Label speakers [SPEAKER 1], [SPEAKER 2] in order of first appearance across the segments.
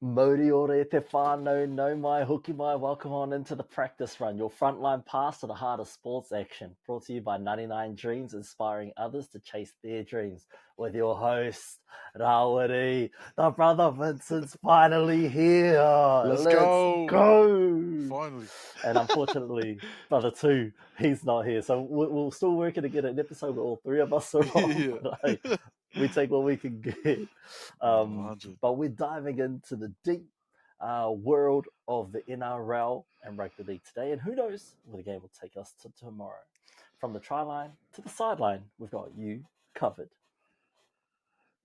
[SPEAKER 1] Modi ore te whānau, no mai, huki mai, welcome on into the practice run, your frontline pass to the heart of sports action. Brought to you by 99 Dreams, inspiring others to chase their dreams. With your host, Rawiri. The brother Vincent's finally here.
[SPEAKER 2] Let's go. Finally.
[SPEAKER 1] And unfortunately, brother two, he's not here. So we're still working to get an episode where all three of us are on.
[SPEAKER 2] Yeah.
[SPEAKER 1] But, hey, we take what we can get.
[SPEAKER 2] 100.
[SPEAKER 1] But we're diving into the deep world of the NRL and rugby league today. And who knows where the game will take us to tomorrow. From the try line to the sideline, we've got you covered.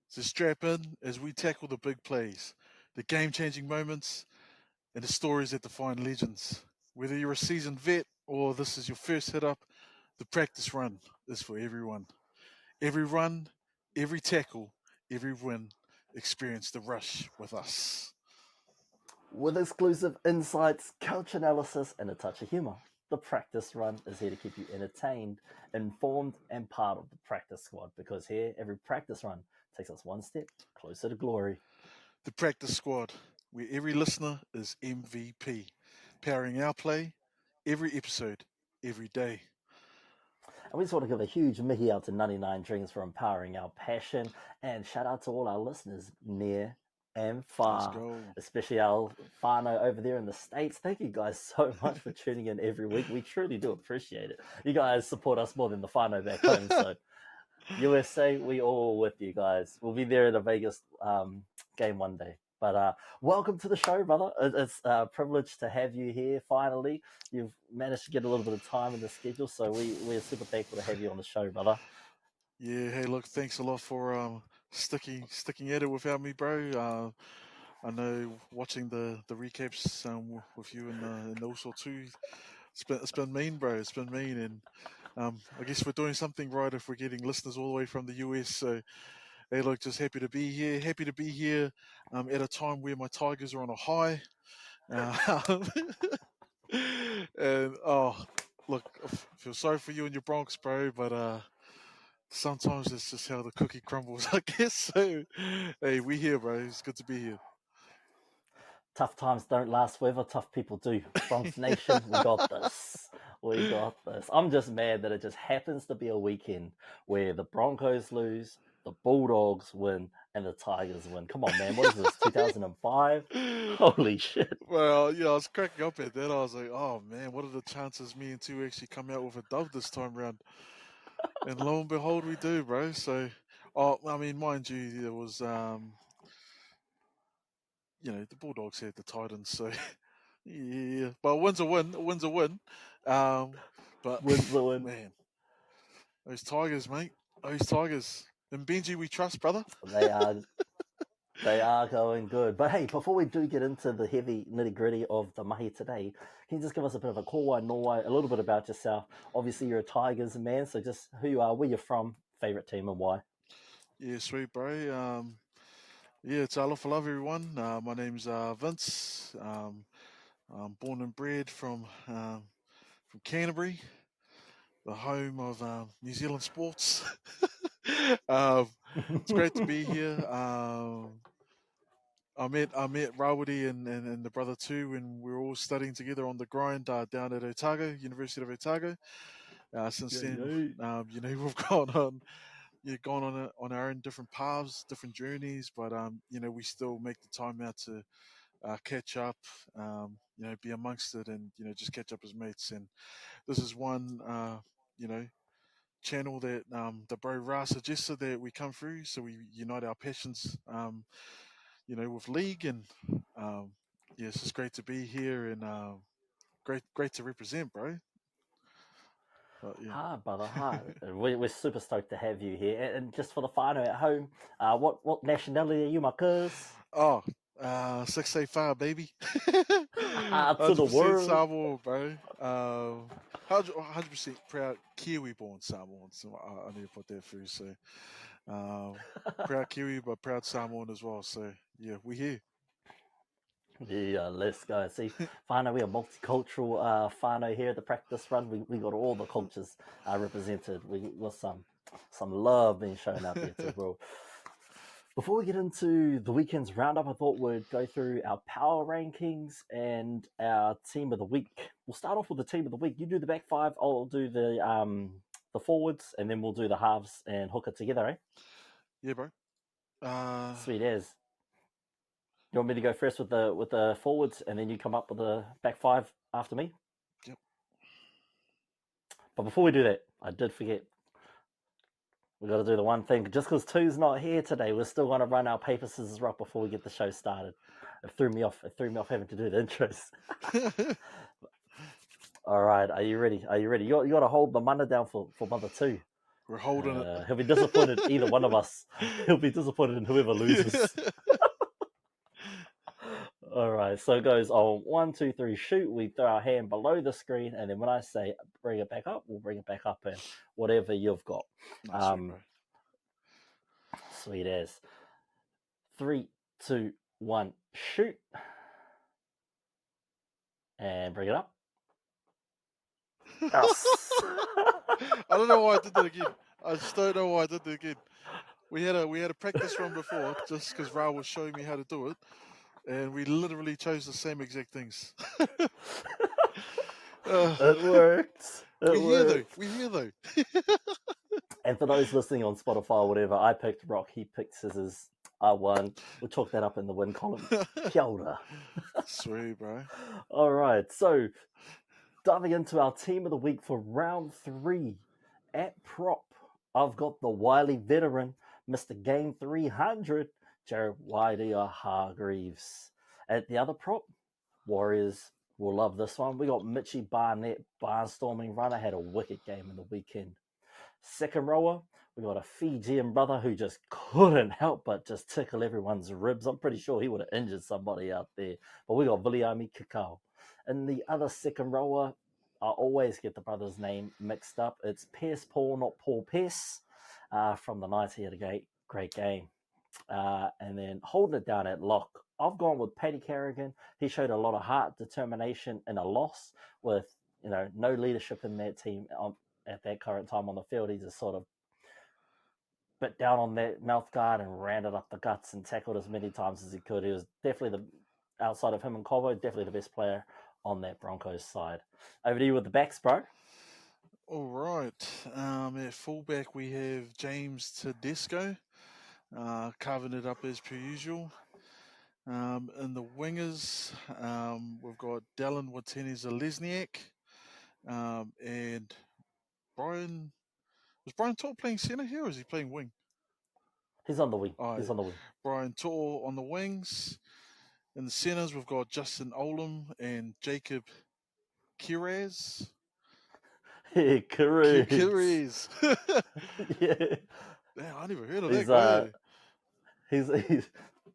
[SPEAKER 2] So strap in as we tackle the big plays, the game-changing moments, and the stories that define legends. Whether you're a seasoned vet or this is your first hit-up, the practice run is for everyone. Every run, every tackle, every win, experience the rush with us.
[SPEAKER 1] With exclusive insights, couch analysis, and a touch of humour, the practice run is here to keep you entertained, informed, and part of the practice squad, because here, every practice run takes us one step closer to glory.
[SPEAKER 2] The practice squad, where every listener is MVP, powering our play, every episode, every day.
[SPEAKER 1] And we just want to give a huge mihi out to 99 Dreams for empowering our passion, and shout out to all our listeners near and far, especially our whānau over there in the States. Thank you guys so much for tuning in every week. We truly do appreciate it. You guys support us more than the whānau back home, so USA, we all with you guys. We'll be there at a Vegas game one day. But welcome to the show, brother. It's a privilege to have you here finally. You've managed to get a little bit of time in the schedule, so we're super thankful to have you on the show, brother.
[SPEAKER 2] Yeah, hey, look, thanks a lot for sticking at it without me, bro. I know watching the recaps with you and also too, it's been mean, bro. It's been mean, and I guess we're doing something right if we're getting listeners all the way from the US. So, hey, look, just happy to be here. Happy to be here at a time where my Tigers are on a high. And look, I feel sorry for you and your Broncos, bro, but sometimes that's just how the cookie crumbles, I guess. So, hey, we here, bro. It's good to be here.
[SPEAKER 1] Tough times don't last forever. Tough people do. Bronx Nation, we got this. We got this. I'm just mad that it just happens to be a weekend where the Broncos lose, the Bulldogs win, and the Tigers win. Come on, man. What is this, 2005? Holy shit.
[SPEAKER 2] Well, yeah, I was cracking up at that. I was like, oh, man, what are the chances me and two actually come out with a dub this time around? And lo and behold, we do, bro. So, I mean, mind you, there was, the Bulldogs had the Titans, so yeah. But a win's a win. A win's a win. But
[SPEAKER 1] Win's a win.
[SPEAKER 2] Man, those Tigers, mate. Those Tigers. And Benji, we trust, brother.
[SPEAKER 1] They are going good. But hey, before we do get into the heavy nitty-gritty of the mahi today, can you just give us a bit of a kōwai nōwai, a little bit about yourself? Obviously, you're a Tigers man, so just who you are, where you're from, favourite team, and why.
[SPEAKER 2] Yeah, sweet, bro. It's alofa love, everyone. My name's Vince. I'm born and bred from Canterbury, the home of New Zealand sports. It's great to be here. I met Rawiri and the brother too when we were all studying together on the grind down at Otago, University of Otago. Since then, we've gone on our own different paths, different journeys, but we still make the time out to catch up, be amongst it, and just catch up as mates. And this is one, channel that the bro Ra suggested that we come through, so we unite our passions, with league, and it's just great to be here, and great to represent, bro.
[SPEAKER 1] Hard, brother, hard. We're super stoked to have you here. And just for the whānau at home, what nationality are you, my cuz?
[SPEAKER 2] 685, baby.
[SPEAKER 1] To the world.
[SPEAKER 2] Samoa, bro. 100% proud Kiwi born Samoan. So I need to put that through. So proud Kiwi, but proud Samoan as well. So yeah, we here.
[SPEAKER 1] Yeah, let's go. See, whānau, we are multicultural whānau here at the practice run. We got all the cultures represented. We got some love being shown out there too, bro. Before we get into the weekend's roundup, I thought we'd go through our power rankings and our team of the week. We'll start off with the team of the week. You do the back five, I'll do the forwards, and then we'll do the halves and hooker together, eh?
[SPEAKER 2] Yeah, bro.
[SPEAKER 1] Sweet as. You want me to go first with the forwards, and then you come up with the back five after me?
[SPEAKER 2] Yep.
[SPEAKER 1] But before we do that, I did forget. We got to do the one thing. Just because Two's not here today, we're still going to run our paper, scissors, rock before we get the show started. It threw me off. It threw me off having to do the intros. All right, are you ready? Are you ready? You got to hold the money down for Mother Two.
[SPEAKER 2] We're holding it.
[SPEAKER 1] He'll be disappointed, either one of us. He'll be disappointed in whoever loses. All right, so it goes on 1, 2, 3, shoot. We throw our hand below the screen, and then when I say bring it back up, we'll bring it back up and whatever you've got.
[SPEAKER 2] Nice,
[SPEAKER 1] Sweet as. 3, 2, 1, shoot. And bring it up.
[SPEAKER 2] I don't know why I did that again. I just don't know why I did that again. We had a practice run before, just because Ra was showing me how to do it, and we literally chose the same exact things.
[SPEAKER 1] It worked.
[SPEAKER 2] We're here though.
[SPEAKER 1] And for those listening on Spotify or whatever, I picked rock, he picked scissors. I won. We'll chalk that up in the win column. Kia ora.
[SPEAKER 2] Sweet, bro.
[SPEAKER 1] All right, so diving into our team of the week for round 3 at prop, I've got the wily veteran, Mr. Game 300, Jared Waidea-Hargreaves. At the other prop, Warriors will love this one. We got Mitchie Barnett, barnstorming runner, had a wicked game in the weekend. Second rower, we got a Fijian brother who just couldn't help but just tickle everyone's ribs. I'm pretty sure he would have injured somebody out there. But we got Viliami Kakao. And the other second rower, I always get the brother's name mixed up. It's Pierce Paul, not Paul Pierce, from the 90. Had a great game. And then holding it down at lock, I've gone with Paddy Carrigan. He showed a lot of heart, determination in a loss with, no leadership in that team at that current time on the field. He just sort of bit down on that mouth guard and ran it up the guts and tackled as many times as he could. He was definitely outside of him and Cobo, definitely the best player on that Broncos side. Over to you with the backs, bro.
[SPEAKER 2] All right. At fullback, we have James Tedesco, carving it up as per usual. In the wingers, we've got Dallin Watene-Zelezniak, and Brian. Was Brian Tor playing centre here, or is he playing wing?
[SPEAKER 1] He's on the wing.
[SPEAKER 2] Oh,
[SPEAKER 1] He's on the wing.
[SPEAKER 2] Brian Tor on the wings. In the centres, we've got Justin Olam and Jacob Kiraz.
[SPEAKER 1] Yeah,
[SPEAKER 2] Kiraz.
[SPEAKER 1] Yeah.
[SPEAKER 2] Man, I never heard of that guy.
[SPEAKER 1] He's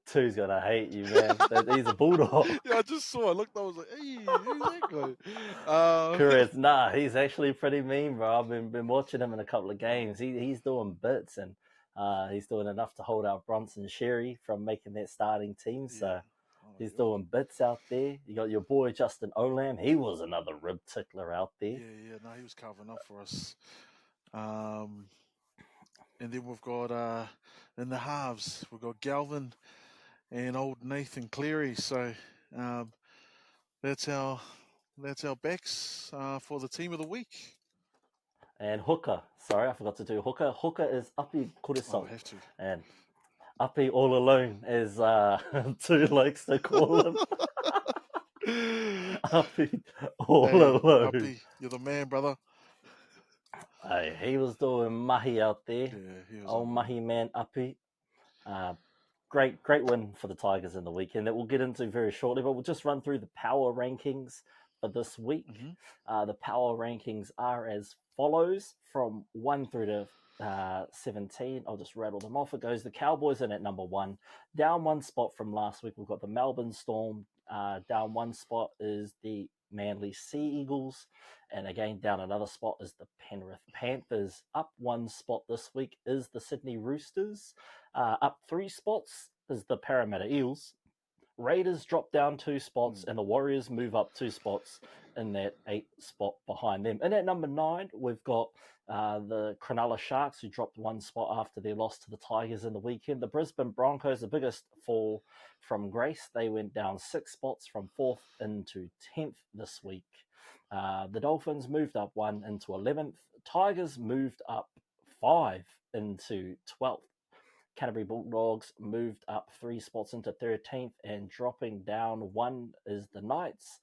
[SPEAKER 1] Two's gonna hate you, man. He's a bulldog.
[SPEAKER 2] Yeah, I just saw. I looked. I was like, "Hey, who's that guy?"
[SPEAKER 1] Nah, he's actually pretty mean, bro. I've been watching him in a couple of games. He's doing bits, and he's doing enough to hold out Bronson Sherry from making that starting team. So he's doing bits out there. You got your boy Justin Olam. He was another rib tickler out there.
[SPEAKER 2] Yeah. No, he was covering up for us. And then we've got in the halves, we've got Galvin and old Nathan Cleary. So that's our backs for the team of the week.
[SPEAKER 1] And hooker, sorry, I forgot to do hooker. Hooker is Api Kuriso.
[SPEAKER 2] Oh, I have to.
[SPEAKER 1] And Api all alone, as Two likes to call him. Api all alone.
[SPEAKER 2] Api, you're the man, brother.
[SPEAKER 1] Hey, he was doing mahi out there.
[SPEAKER 2] Yeah, he was.
[SPEAKER 1] Old mahi man, Api. Great win for the Tigers in the weekend that we'll get into very shortly, but we'll just run through the power rankings for this week. The power rankings are as follows from 1 through to 17. I'll just rattle them off. It goes the Cowboys in at number 1. Down 1 spot from last week, we've got the Melbourne Storm. Down 1 spot is the Manly Sea Eagles. And again, down another spot is the Penrith Panthers. Up 1 spot this week is the Sydney Roosters. Up 3 spots is the Parramatta Eels. Raiders drop down 2 spots, and the Warriors move up 2 spots in that 8th spot behind them. And at number 9, we've got the Cronulla Sharks, who dropped 1 spot after their loss to the Tigers in the weekend. The Brisbane Broncos, the biggest fall from grace. They went down 6 spots from 4th into 10th this week. The Dolphins moved up 1 into 11th. Tigers moved up 5 into 12th. Canterbury Bulldogs moved up 3 spots into 13th, and dropping down 1 is the Knights.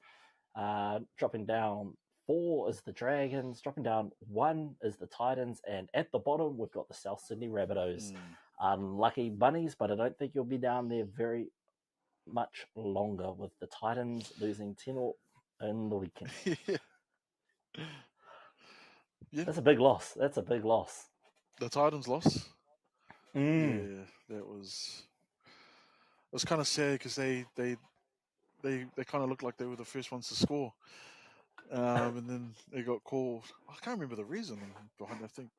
[SPEAKER 1] Dropping down 4 is the Dragons. Dropping down 1 is the Titans. And at the bottom, we've got the South Sydney Rabbitohs. Unlucky bunnies, but I don't think you'll be down there very much longer, with the Titans losing 10 in the weekend.
[SPEAKER 2] Yeah.
[SPEAKER 1] That's a big loss. That's a big loss.
[SPEAKER 2] The Titans lost. Yeah, that was. It was kind of sad because they kind of looked like they were the first ones to score, and then they got called. I can't remember the reason behind it. I think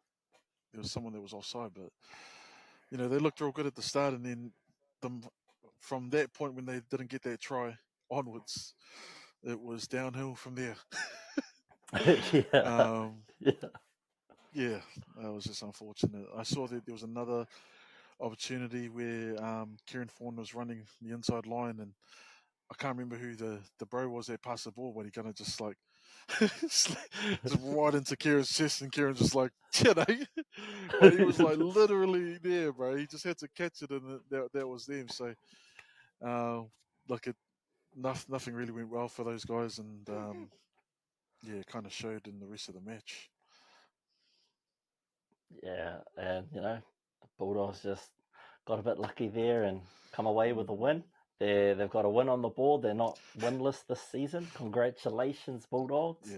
[SPEAKER 2] there was someone that was offside, but they looked real good at the start, and then from that point when they didn't get that try onwards, it was downhill from there. Yeah, that was just unfortunate. I saw that there was another opportunity where Kieran Thorne was running the inside line, and I can't remember who the bro was that passed the ball, but he kind of just like just right into Kieran's chest, and Kieran just like, but he was like literally there, bro. He just had to catch it, and that was them. So, nothing really went well for those guys, and it kind of showed in the rest of the match.
[SPEAKER 1] Yeah, and Bulldogs just got a bit lucky there and come away with a win. They've got a win on the board. They're not winless this season. Congratulations, Bulldogs.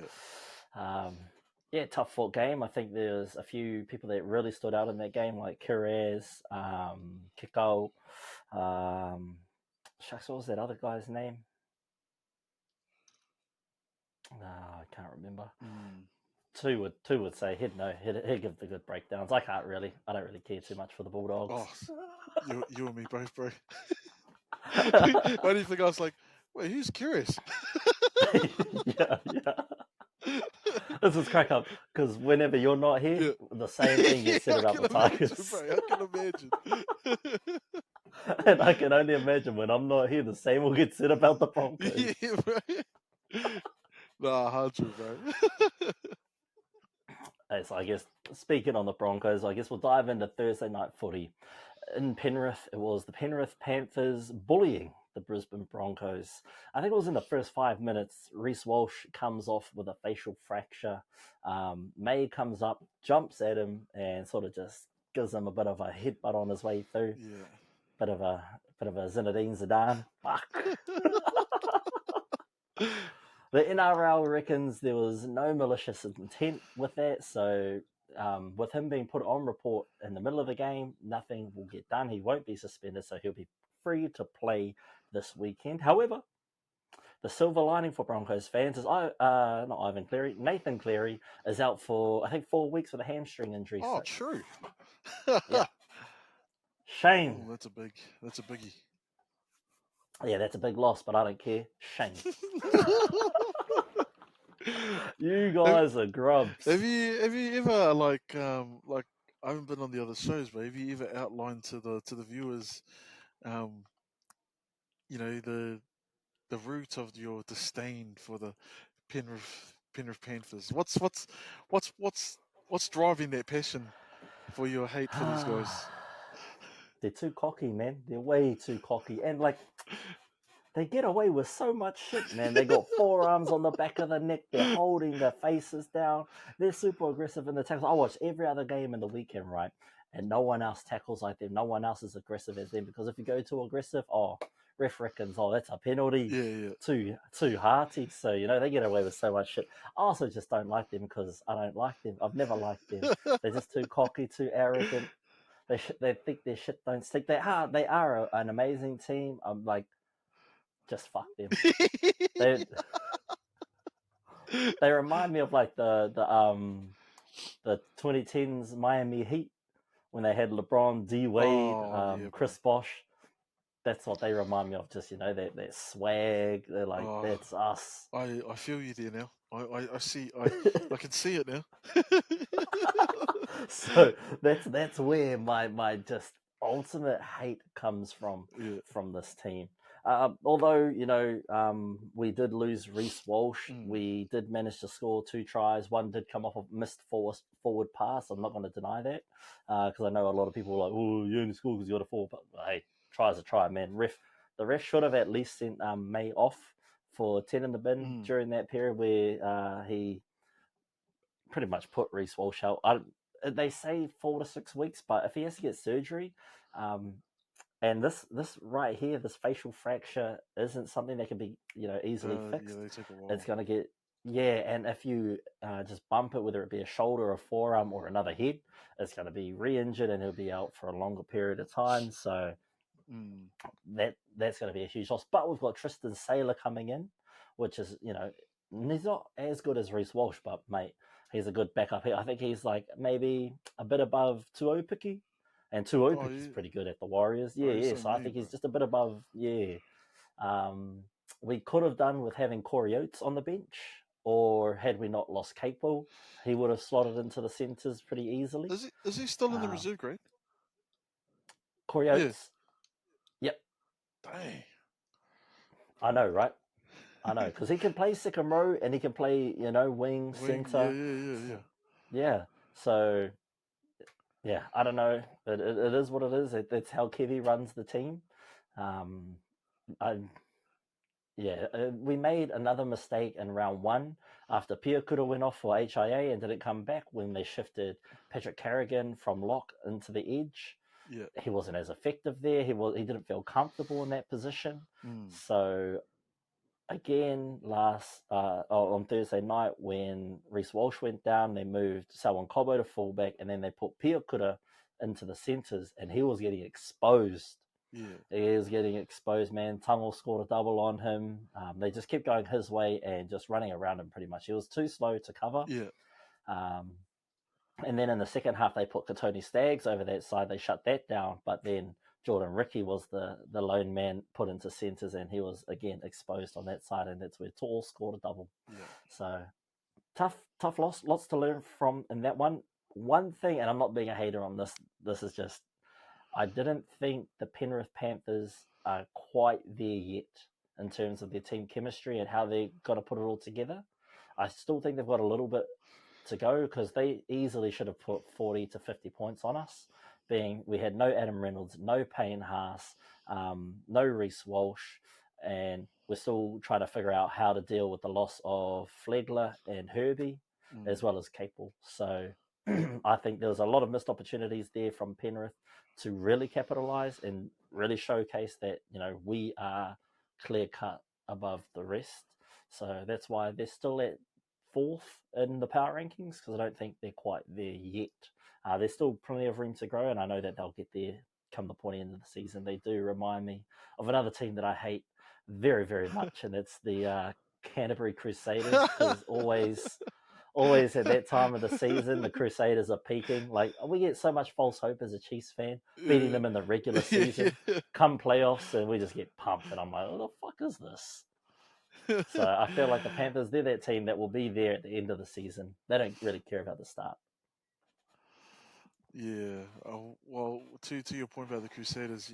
[SPEAKER 1] Tough fought game. I think there's a few people that really stood out in that game, like Kirez, Kiko. Shucks, what was that other guy's name? I can't remember. Two would say he'd give the good breakdowns. I don't really care too much for the Bulldogs.
[SPEAKER 2] Oh, you and me both, bro. Only thing I was like, wait, who's curious?
[SPEAKER 1] yeah. This is crack up because whenever you're not here, the same thing gets said about the Tigers.
[SPEAKER 2] Bro, I can imagine.
[SPEAKER 1] And I can only imagine when I'm not here, the same will get said about the Broncos.
[SPEAKER 2] Yeah, bro. Nah, 100, bro.
[SPEAKER 1] So I guess, speaking on the Broncos, I guess we'll dive into Thursday night footy. In Penrith, it was the Penrith Panthers bullying the Brisbane Broncos. I think it was in the first 5 minutes. Reece Walsh comes off with a facial fracture. May comes up, jumps at him, and sort of just gives him a bit of a headbutt on his way through.
[SPEAKER 2] Yeah.
[SPEAKER 1] Bit of a Zinedine Zidane. Fuck. The NRL reckons there was no malicious intent with that, so with him being put on report in the middle of the game, nothing will get done. He won't be suspended, so he'll be free to play this weekend. However, the silver lining for Broncos fans is Nathan Cleary is out for, I think, 4 weeks with a hamstring injury.
[SPEAKER 2] Oh, true.
[SPEAKER 1] Yeah. Shame.
[SPEAKER 2] Oh, that's a biggie.
[SPEAKER 1] Yeah, that's a big loss, but I don't care. Shame. You guys are grubs.
[SPEAKER 2] Have you ever like I haven't been on the other shows, but have you ever outlined to the viewers, the root of your disdain for the Penrith Panthers? What's driving that passion for your hate for these guys?
[SPEAKER 1] They're too cocky, man. They're way too cocky, and like, they get away with so much shit, man. They got forearms on the back of the neck. They're holding their faces down. They're super aggressive in the tackles. I watch every other game in the weekend, right? And no one else tackles like them. No one else is aggressive as them. Because if you go too aggressive, ref reckons, that's a penalty.
[SPEAKER 2] Yeah.
[SPEAKER 1] Too hearty. So, they get away with so much shit. I also just don't like them because I don't like them. I've never liked them. They're just too cocky, too arrogant. They think their shit don't stick. They are an amazing team. I'm like, just fuck them. They remind me of like the 2010s Miami Heat when they had LeBron, D Wade, Chris Bosh. that's what they remind me of. Just that swag. They're like, that's us.
[SPEAKER 2] I feel you there now. I see. I can see it now.
[SPEAKER 1] So that's where my just ultimate hate comes from this team. Although we did lose Reece Walsh, we did manage to score 2 tries. One did come off of missed forward pass. I'm not going to deny that because I know a lot of people are like, oh, you only scored because you got a forward. But hey, try's a try, man. The ref should have at least sent May off for 10 in the bin during that period where he pretty much put Reece Walsh out. They say 4 to 6 weeks, but if he has to get surgery, and this right here, this facial fracture isn't something that can be easily fixed.
[SPEAKER 2] Yeah, they take a while.
[SPEAKER 1] It's gonna get and if you just bump it, whether it be a shoulder, a forearm, or another head, it's gonna be re-injured and he'll be out for a longer period of time. So that's gonna be a huge loss. But we've got Tristan Saylor coming in, which is he's not as good as Reece Walsh, but mate, he's a good backup here. I think he's like maybe a bit above Tuopiki. And Tuopiki's pretty good at the Warriors. Yeah. So I think he's just a bit above. Yeah. We could have done with having Corey Oates on the bench, or had we not lost Capewell, he would have slotted into the centres pretty easily.
[SPEAKER 2] Is he still in the reserve grade?
[SPEAKER 1] Corey Oates? Yeah. Yep.
[SPEAKER 2] Dang.
[SPEAKER 1] I know, right? I know, because he can play second row and he can play, wing, centre. Yeah. So, yeah, I don't know. It is what it is. It's how Kevy runs the team. We made another mistake in round 1 after Piakura went off for HIA and didn't come back when they shifted Patrick Carrigan from lock into the edge.
[SPEAKER 2] Yeah.
[SPEAKER 1] He wasn't as effective there. He didn't feel comfortable in that position. So again, on Thursday night when Reece Walsh went down, they moved Selwyn Cobbo to fullback, and then they put Piakura into the centres, and he was getting exposed.
[SPEAKER 2] Yeah.
[SPEAKER 1] He is getting exposed, man. Tungle scored a double on him. They just kept going his way and just running around him pretty much. He was too slow to cover.
[SPEAKER 2] Yeah.
[SPEAKER 1] And then in the second half, they put Katoni Staggs over that side. They shut that down, but then Jordan Ricky was the lone man put into centres, and he was, again, exposed on that side, and that's where Tall scored a double.
[SPEAKER 2] Yeah.
[SPEAKER 1] So, tough loss. Lots to learn from in that one. One thing, and I'm not being a hater on this is just, I didn't think the Penrith Panthers are quite there yet in terms of their team chemistry and how they're going to put it all together. I still think they've got a little bit to go because they easily should have put 40 to 50 points on us. Being we had no Adam Reynolds, no Payne Haas, no Reece Walsh, and we're still trying to figure out how to deal with the loss of Flegler and Herbie, as well as Capewell. So I think there was a lot of missed opportunities there from Penrith to really capitalise and really showcase that we are clear cut above the rest. So that's why they're still at 4th in the power rankings, because I don't think they're quite there yet. There's still plenty of room to grow, and I know that they'll get there come the pointy end of the season. They do remind me of another team that I hate very, very much, and it's the Canterbury Crusaders, because always at that time of the season, the Crusaders are peaking. Like, we get so much false hope as a Chiefs fan, beating them in the regular season, come playoffs, and we just get pumped, and I'm like, what the fuck is this? So I feel like the Panthers, they're that team that will be there at the end of the season. They don't really care about the start.
[SPEAKER 2] Yeah. Well, to your point about the Crusaders,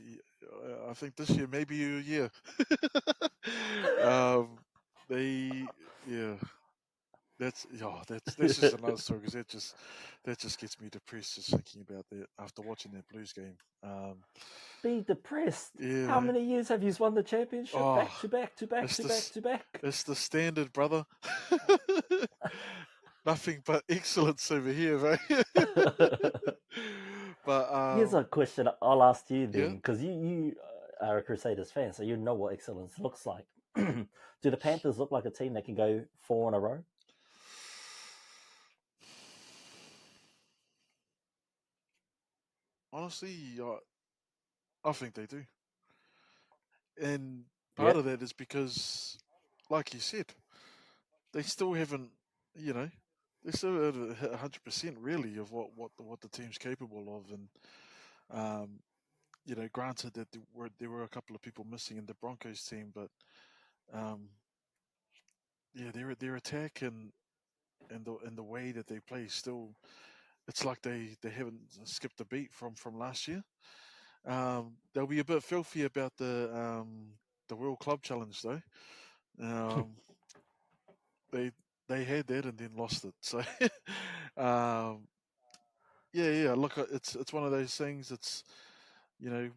[SPEAKER 2] I think this year may be your year. That's just another story, because that just gets me depressed just thinking about that after watching that Blues game.
[SPEAKER 1] Be depressed.
[SPEAKER 2] Yeah.
[SPEAKER 1] How many years have you won the championship? Back to back.
[SPEAKER 2] It's the standard, brother. Nothing but excellence over here, right? But
[SPEAKER 1] here's a question I'll ask you then, because you are a Crusaders fan, so you know what excellence looks like. Do the Panthers look like a team that can go 4 in a row?
[SPEAKER 2] Honestly, I think they do. And part of that is because, like you said, they still haven't, they still at 100% really of what the team's capable of. And granted that there were a couple of people missing in the Broncos team, but yeah, their attack and the way that they play still, it's like they haven't skipped a beat from last year. They'll be a bit filthy about the World Club Challenge though. They they had that and then lost it. So um, yeah. Look, it's one of those things. It's a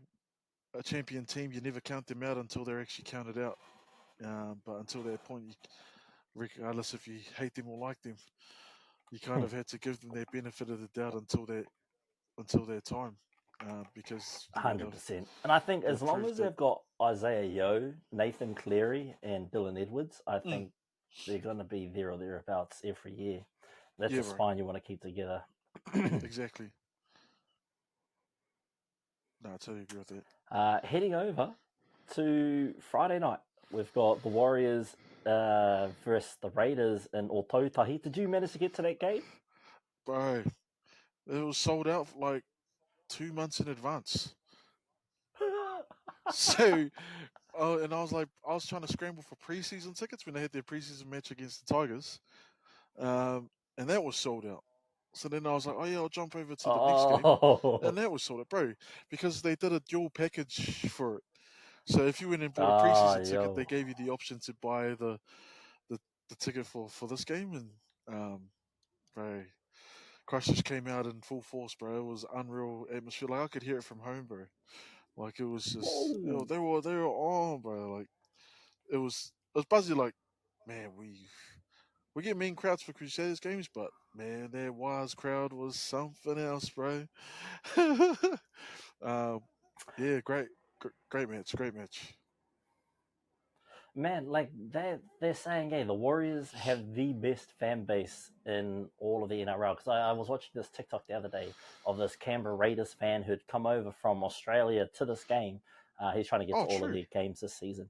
[SPEAKER 2] champion team. You never count them out until they're actually counted out. But until that point, regardless if you hate them or like them, you kind of had to give them their benefit of the doubt until that time, because
[SPEAKER 1] 100%. And I think as
[SPEAKER 2] they've
[SPEAKER 1] long
[SPEAKER 2] proved
[SPEAKER 1] as
[SPEAKER 2] that.
[SPEAKER 1] they've got Isaiah Yeo, Nathan Cleary, and Dylan Edwards, I
[SPEAKER 2] Mm,
[SPEAKER 1] think they're going to be there or thereabouts every year. That's
[SPEAKER 2] yeah,
[SPEAKER 1] a
[SPEAKER 2] bro.
[SPEAKER 1] spine you want to keep together.
[SPEAKER 2] Exactly. No, I totally agree with that.
[SPEAKER 1] Heading over to Friday night, we've got the Warriors versus the Raiders in Otautahi. Did you manage to get to that game?
[SPEAKER 2] Bro, it was sold out for like 2 months in advance. So, and I was trying to scramble for preseason tickets when they had their preseason match against the Tigers, and that was sold out. So then I was like, oh yeah, I'll jump over to the next game, and that was sold out, bro, because they did a dual package for it. So if you went and bought a preseason ticket, they gave you the option to buy the ticket for this game, and bro, Crushers came out in full force, bro. It was unreal atmosphere. Like I could hear it from home, bro. Like it was just, they were on, bro. Like it was buzzy. Like, man, we get mean crowds for Crusaders games, but man, their Wise crowd was something else, bro. Yeah, great match.
[SPEAKER 1] Man, like they're saying, hey, the Warriors have the best fan base in all of the NRL. Because I was watching this TikTok the other day of this Canberra Raiders fan who'd come over from Australia to this game. He's trying to get to
[SPEAKER 2] Oh,
[SPEAKER 1] all of
[SPEAKER 2] true.
[SPEAKER 1] their games this season.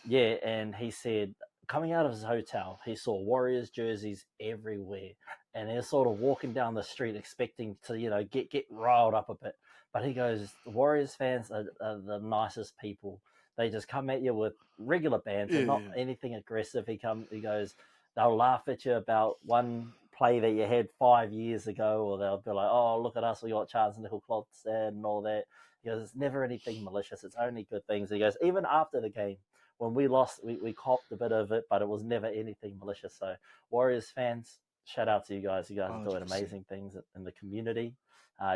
[SPEAKER 1] Yeah, and he said coming out of his hotel, he saw Warriors jerseys everywhere, and they're sort of walking down the street expecting to get riled up a bit. But he goes, the Warriors fans are the nicest people. They just come at you with regular banter, not
[SPEAKER 2] Yeah.
[SPEAKER 1] anything aggressive. He goes, they'll laugh at you about one play that you had 5 years ago, or they'll be like, oh, look at us, we got Chants and Nickel Clots and all that. He goes, it's never anything malicious. It's only good things. He goes, even after the game, when we lost, we copped a bit of it, but it was never anything malicious. So, Warriors fans, shout out to you guys. You guys are doing
[SPEAKER 2] 100%.
[SPEAKER 1] amazing things in the community.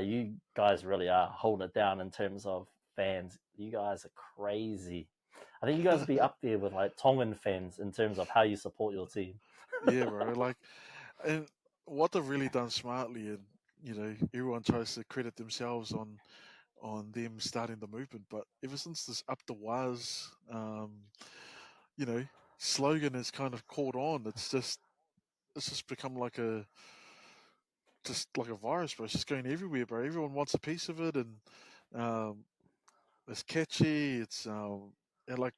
[SPEAKER 1] You guys really are holding it down in terms of fans. You guys are crazy. I think you guys would be up there with like Tongan fans in terms of how you support your team.
[SPEAKER 2] Yeah, bro. Like, and what they've really done smartly, and everyone tries to credit themselves on them starting the movement, but ever since this up the wires, you know, slogan has kind of caught on. It's just become like a virus, bro. It's just going everywhere, bro. Everyone wants a piece of it, and it's catchy. It's and like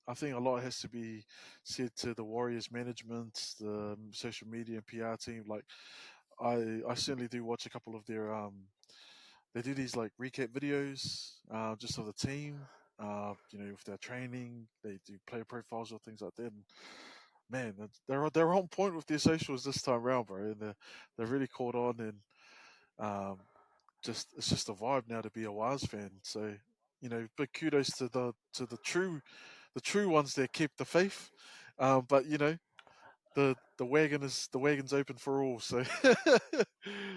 [SPEAKER 2] I think a lot has to be said to the Warriors management, the social media and PR team. Like I certainly do watch a couple of their they do these like recap videos just of the team. With their training, they do player profiles or things like that. And man, they're on point with their socials this time around, bro. And they're really caught on, and it's just a vibe now to be a Waz fan. So big kudos to the true ones that kept the faith. But the wagon's open for all. So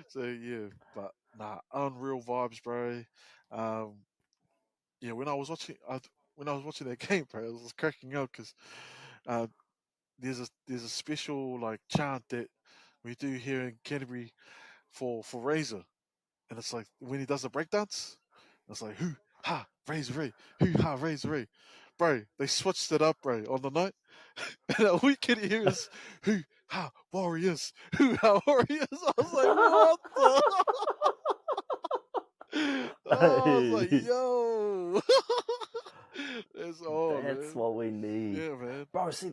[SPEAKER 2] so yeah, but nah, unreal vibes, bro. Yeah, when I was watching that game, bro, I was cracking up because uh, there's a special like chant that we do here in Canterbury for Razor, and it's like when he does the breakdance, it's like hoo ha Razor Ray, hoo ha Razor Ray, bro. They switched it up, bro, on the night, and all we can hear is hoo ha Warriors, hoo ha Warriors. I was like, what the? Oh, I was like, yo, that's all,
[SPEAKER 1] That's
[SPEAKER 2] man.
[SPEAKER 1] what we need.
[SPEAKER 2] Yeah, man.
[SPEAKER 1] Bro, see,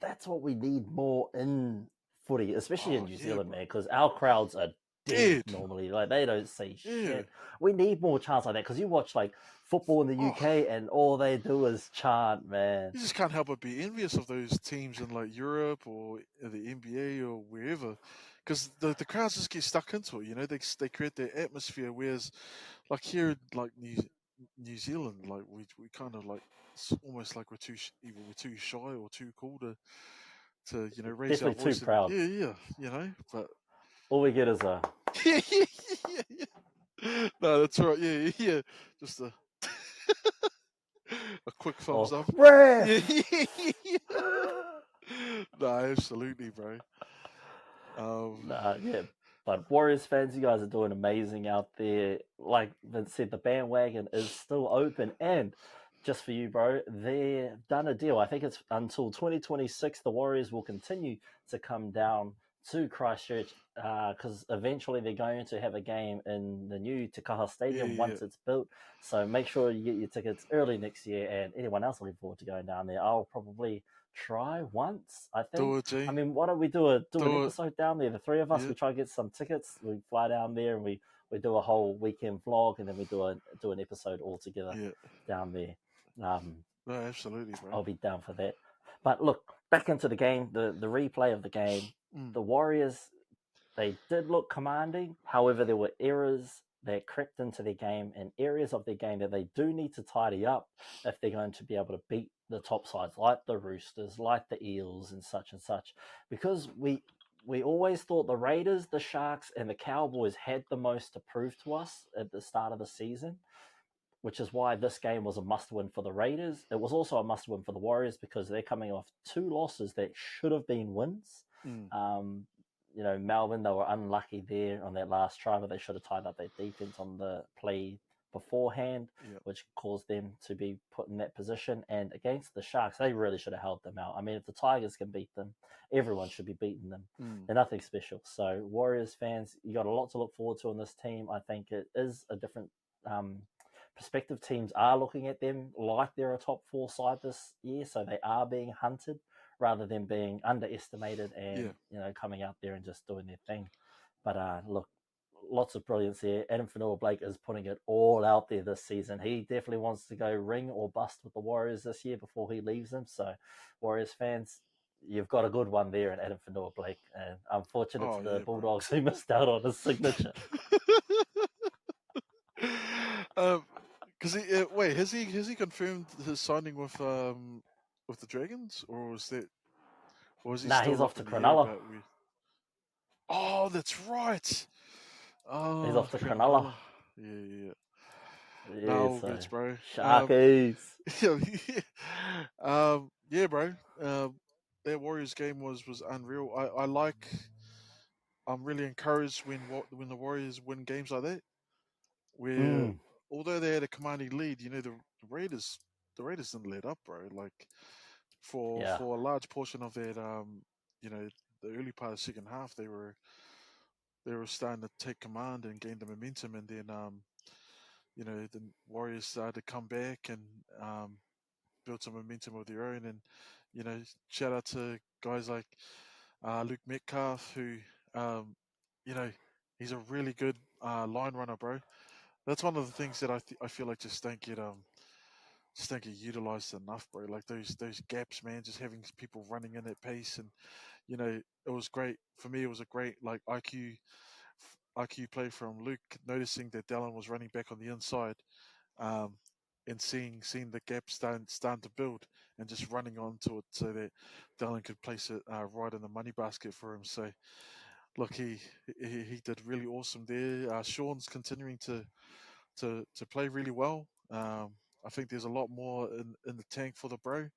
[SPEAKER 1] that's what we need more in footy, especially in
[SPEAKER 2] Oh
[SPEAKER 1] New
[SPEAKER 2] yeah,
[SPEAKER 1] Zealand,
[SPEAKER 2] bro.
[SPEAKER 1] man, because our crowds are dead normally. Like, they don't say shit. We need more chants like that, because you watch like football in the UK and all they do is chant, man.
[SPEAKER 2] You just can't help but be envious of those teams in like Europe or the NBA or wherever, because the crowds just get stuck into it. You know, they create their atmosphere. Whereas, like here, like New Zealand, like we kind of like, it's almost like either we're too shy or too cool to raise our
[SPEAKER 1] Definitely
[SPEAKER 2] voice.
[SPEAKER 1] too proud.
[SPEAKER 2] But
[SPEAKER 1] all we get is a
[SPEAKER 2] yeah. No, that's right. Yeah. Just a quick thumbs up.
[SPEAKER 1] Ref!
[SPEAKER 2] No, absolutely, bro.
[SPEAKER 1] Yeah. But Warriors fans, you guys are doing amazing out there. Like Vince said, the bandwagon is still open. And just for you, bro, they've done a deal. I think it's until 2026, the Warriors will continue to come down to Christchurch, because eventually they're going to have a game in the new Tevaga Stadium once it's built. So make sure you get your tickets early next year. And anyone else looking forward to going down there, I'll probably try once, I think.
[SPEAKER 2] Do it, G.
[SPEAKER 1] I mean, why don't we do an episode down there? The three of us, we try to get some tickets. We fly down there and we do a whole weekend vlog, and then we do an episode all together down there.
[SPEAKER 2] No, absolutely, bro.
[SPEAKER 1] I'll be down for that. But look, back into the game, the replay of the game. The Warriors, they did look commanding. However, there were errors that crept into their game, and areas of their game that they do need to tidy up if they're going to be able to beat the top sides like the Roosters, like the Eels, and such, because we always thought the Raiders, the Sharks, and the Cowboys had the most to prove to us at the start of the season, which is why this game was a must-win for the Raiders. It was also a must-win for the Warriors, because they're coming off 2 losses that should have been wins. Melbourne, they were unlucky there on that last try, but they should have tied up their defense on the play beforehand, which caused them to be put in that position. And against the Sharks, they really should have held them out. I mean, if the Tigers can beat them, everyone should be beating them. They're nothing special. So Warriors fans, you got a lot to look forward to in this team. I think it is a different perspective. Teams are looking at them like they're a top 4 side this year, so they are being hunted rather than being underestimated and coming out there and just doing their thing. But look, lots of brilliance here. Adam Fanua-Blake is putting it all out there this season. He definitely wants to go ring or bust with the Warriors this year before he leaves them. So Warriors fans, you've got a good one there in Adam Fanua-Blake. And unfortunate to the Bulldogs who missed out on his signature.
[SPEAKER 2] Because has he confirmed his signing with the Dragons, or was that? Or is he still
[SPEAKER 1] he's off to Cronulla.
[SPEAKER 2] Oh, that's right. Oh,
[SPEAKER 1] he's off to Cronulla.
[SPEAKER 2] Yeah.
[SPEAKER 1] Yeah,
[SPEAKER 2] no, that's bro.
[SPEAKER 1] Sharkies.
[SPEAKER 2] Yeah, bro. That Warriors game was unreal. I'm really encouraged when the Warriors win games like that, where although they had a commanding lead, the Raiders didn't let up, bro. Like for a large portion of that, the early part of the second half, they were starting to take command and gain the momentum, and then the Warriors started to come back and build some momentum of their own. And shout out to guys like Luke Metcalf, who he's a really good line runner, bro. That's one of the things that I feel like just don't get utilized enough, bro. Like those gaps, man, just having people running in at pace, and it was great for me. It was a great like IQ play from Luke, noticing that Dallin was running back on the inside, and seeing the gap starting to build, and just running onto it so that Dallin could place it right in the money basket for him. So, look, he did really awesome there. Sean's continuing to play really well. I think there's a lot more in the tank for the bro.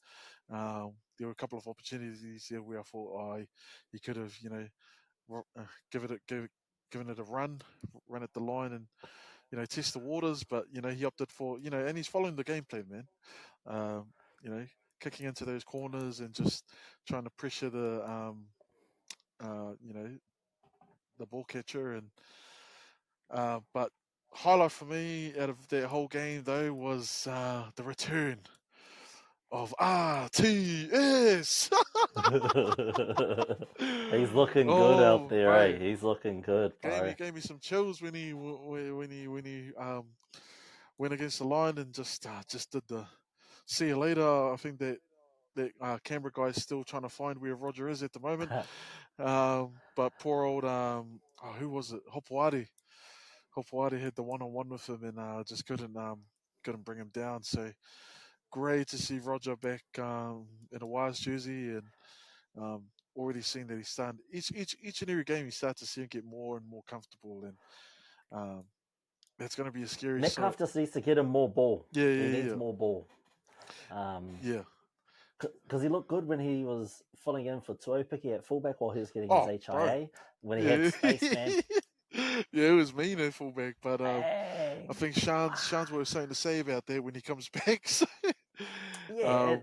[SPEAKER 2] There were a couple of opportunities there where I thought he could have given it a run at the line and test the waters, but he opted for and he's following the game plan, man. Kicking into those corners and just trying to pressure the the ball catcher. And but highlight for me out of that whole game though was the return of RTS.
[SPEAKER 1] He's looking good out there,
[SPEAKER 2] bro.
[SPEAKER 1] eh? He's looking good, bro.
[SPEAKER 2] Gave me some chills when he went against the line and just did the see you later. I think that Canberra guy's still trying to find where Roger is at the moment. But poor old who was it? Hopewadi had the one-on-one with him and just couldn't bring him down. So great to see Roger back in a Wise jersey and already seen that he's starting each and every game. You start to see him get more and more comfortable, and that's going to be a scary.
[SPEAKER 1] Metcalf just needs to get him more ball.
[SPEAKER 2] Yeah,
[SPEAKER 1] he needs more ball.
[SPEAKER 2] Yeah.
[SPEAKER 1] Because he looked good when he was filling in for Tuopiki at fullback while he was getting his HIA.
[SPEAKER 2] Bro.
[SPEAKER 1] When he had space, man.
[SPEAKER 2] Yeah, it was mean at fullback, but I think Chants was something to say about that when he comes back. So.
[SPEAKER 1] Yeah,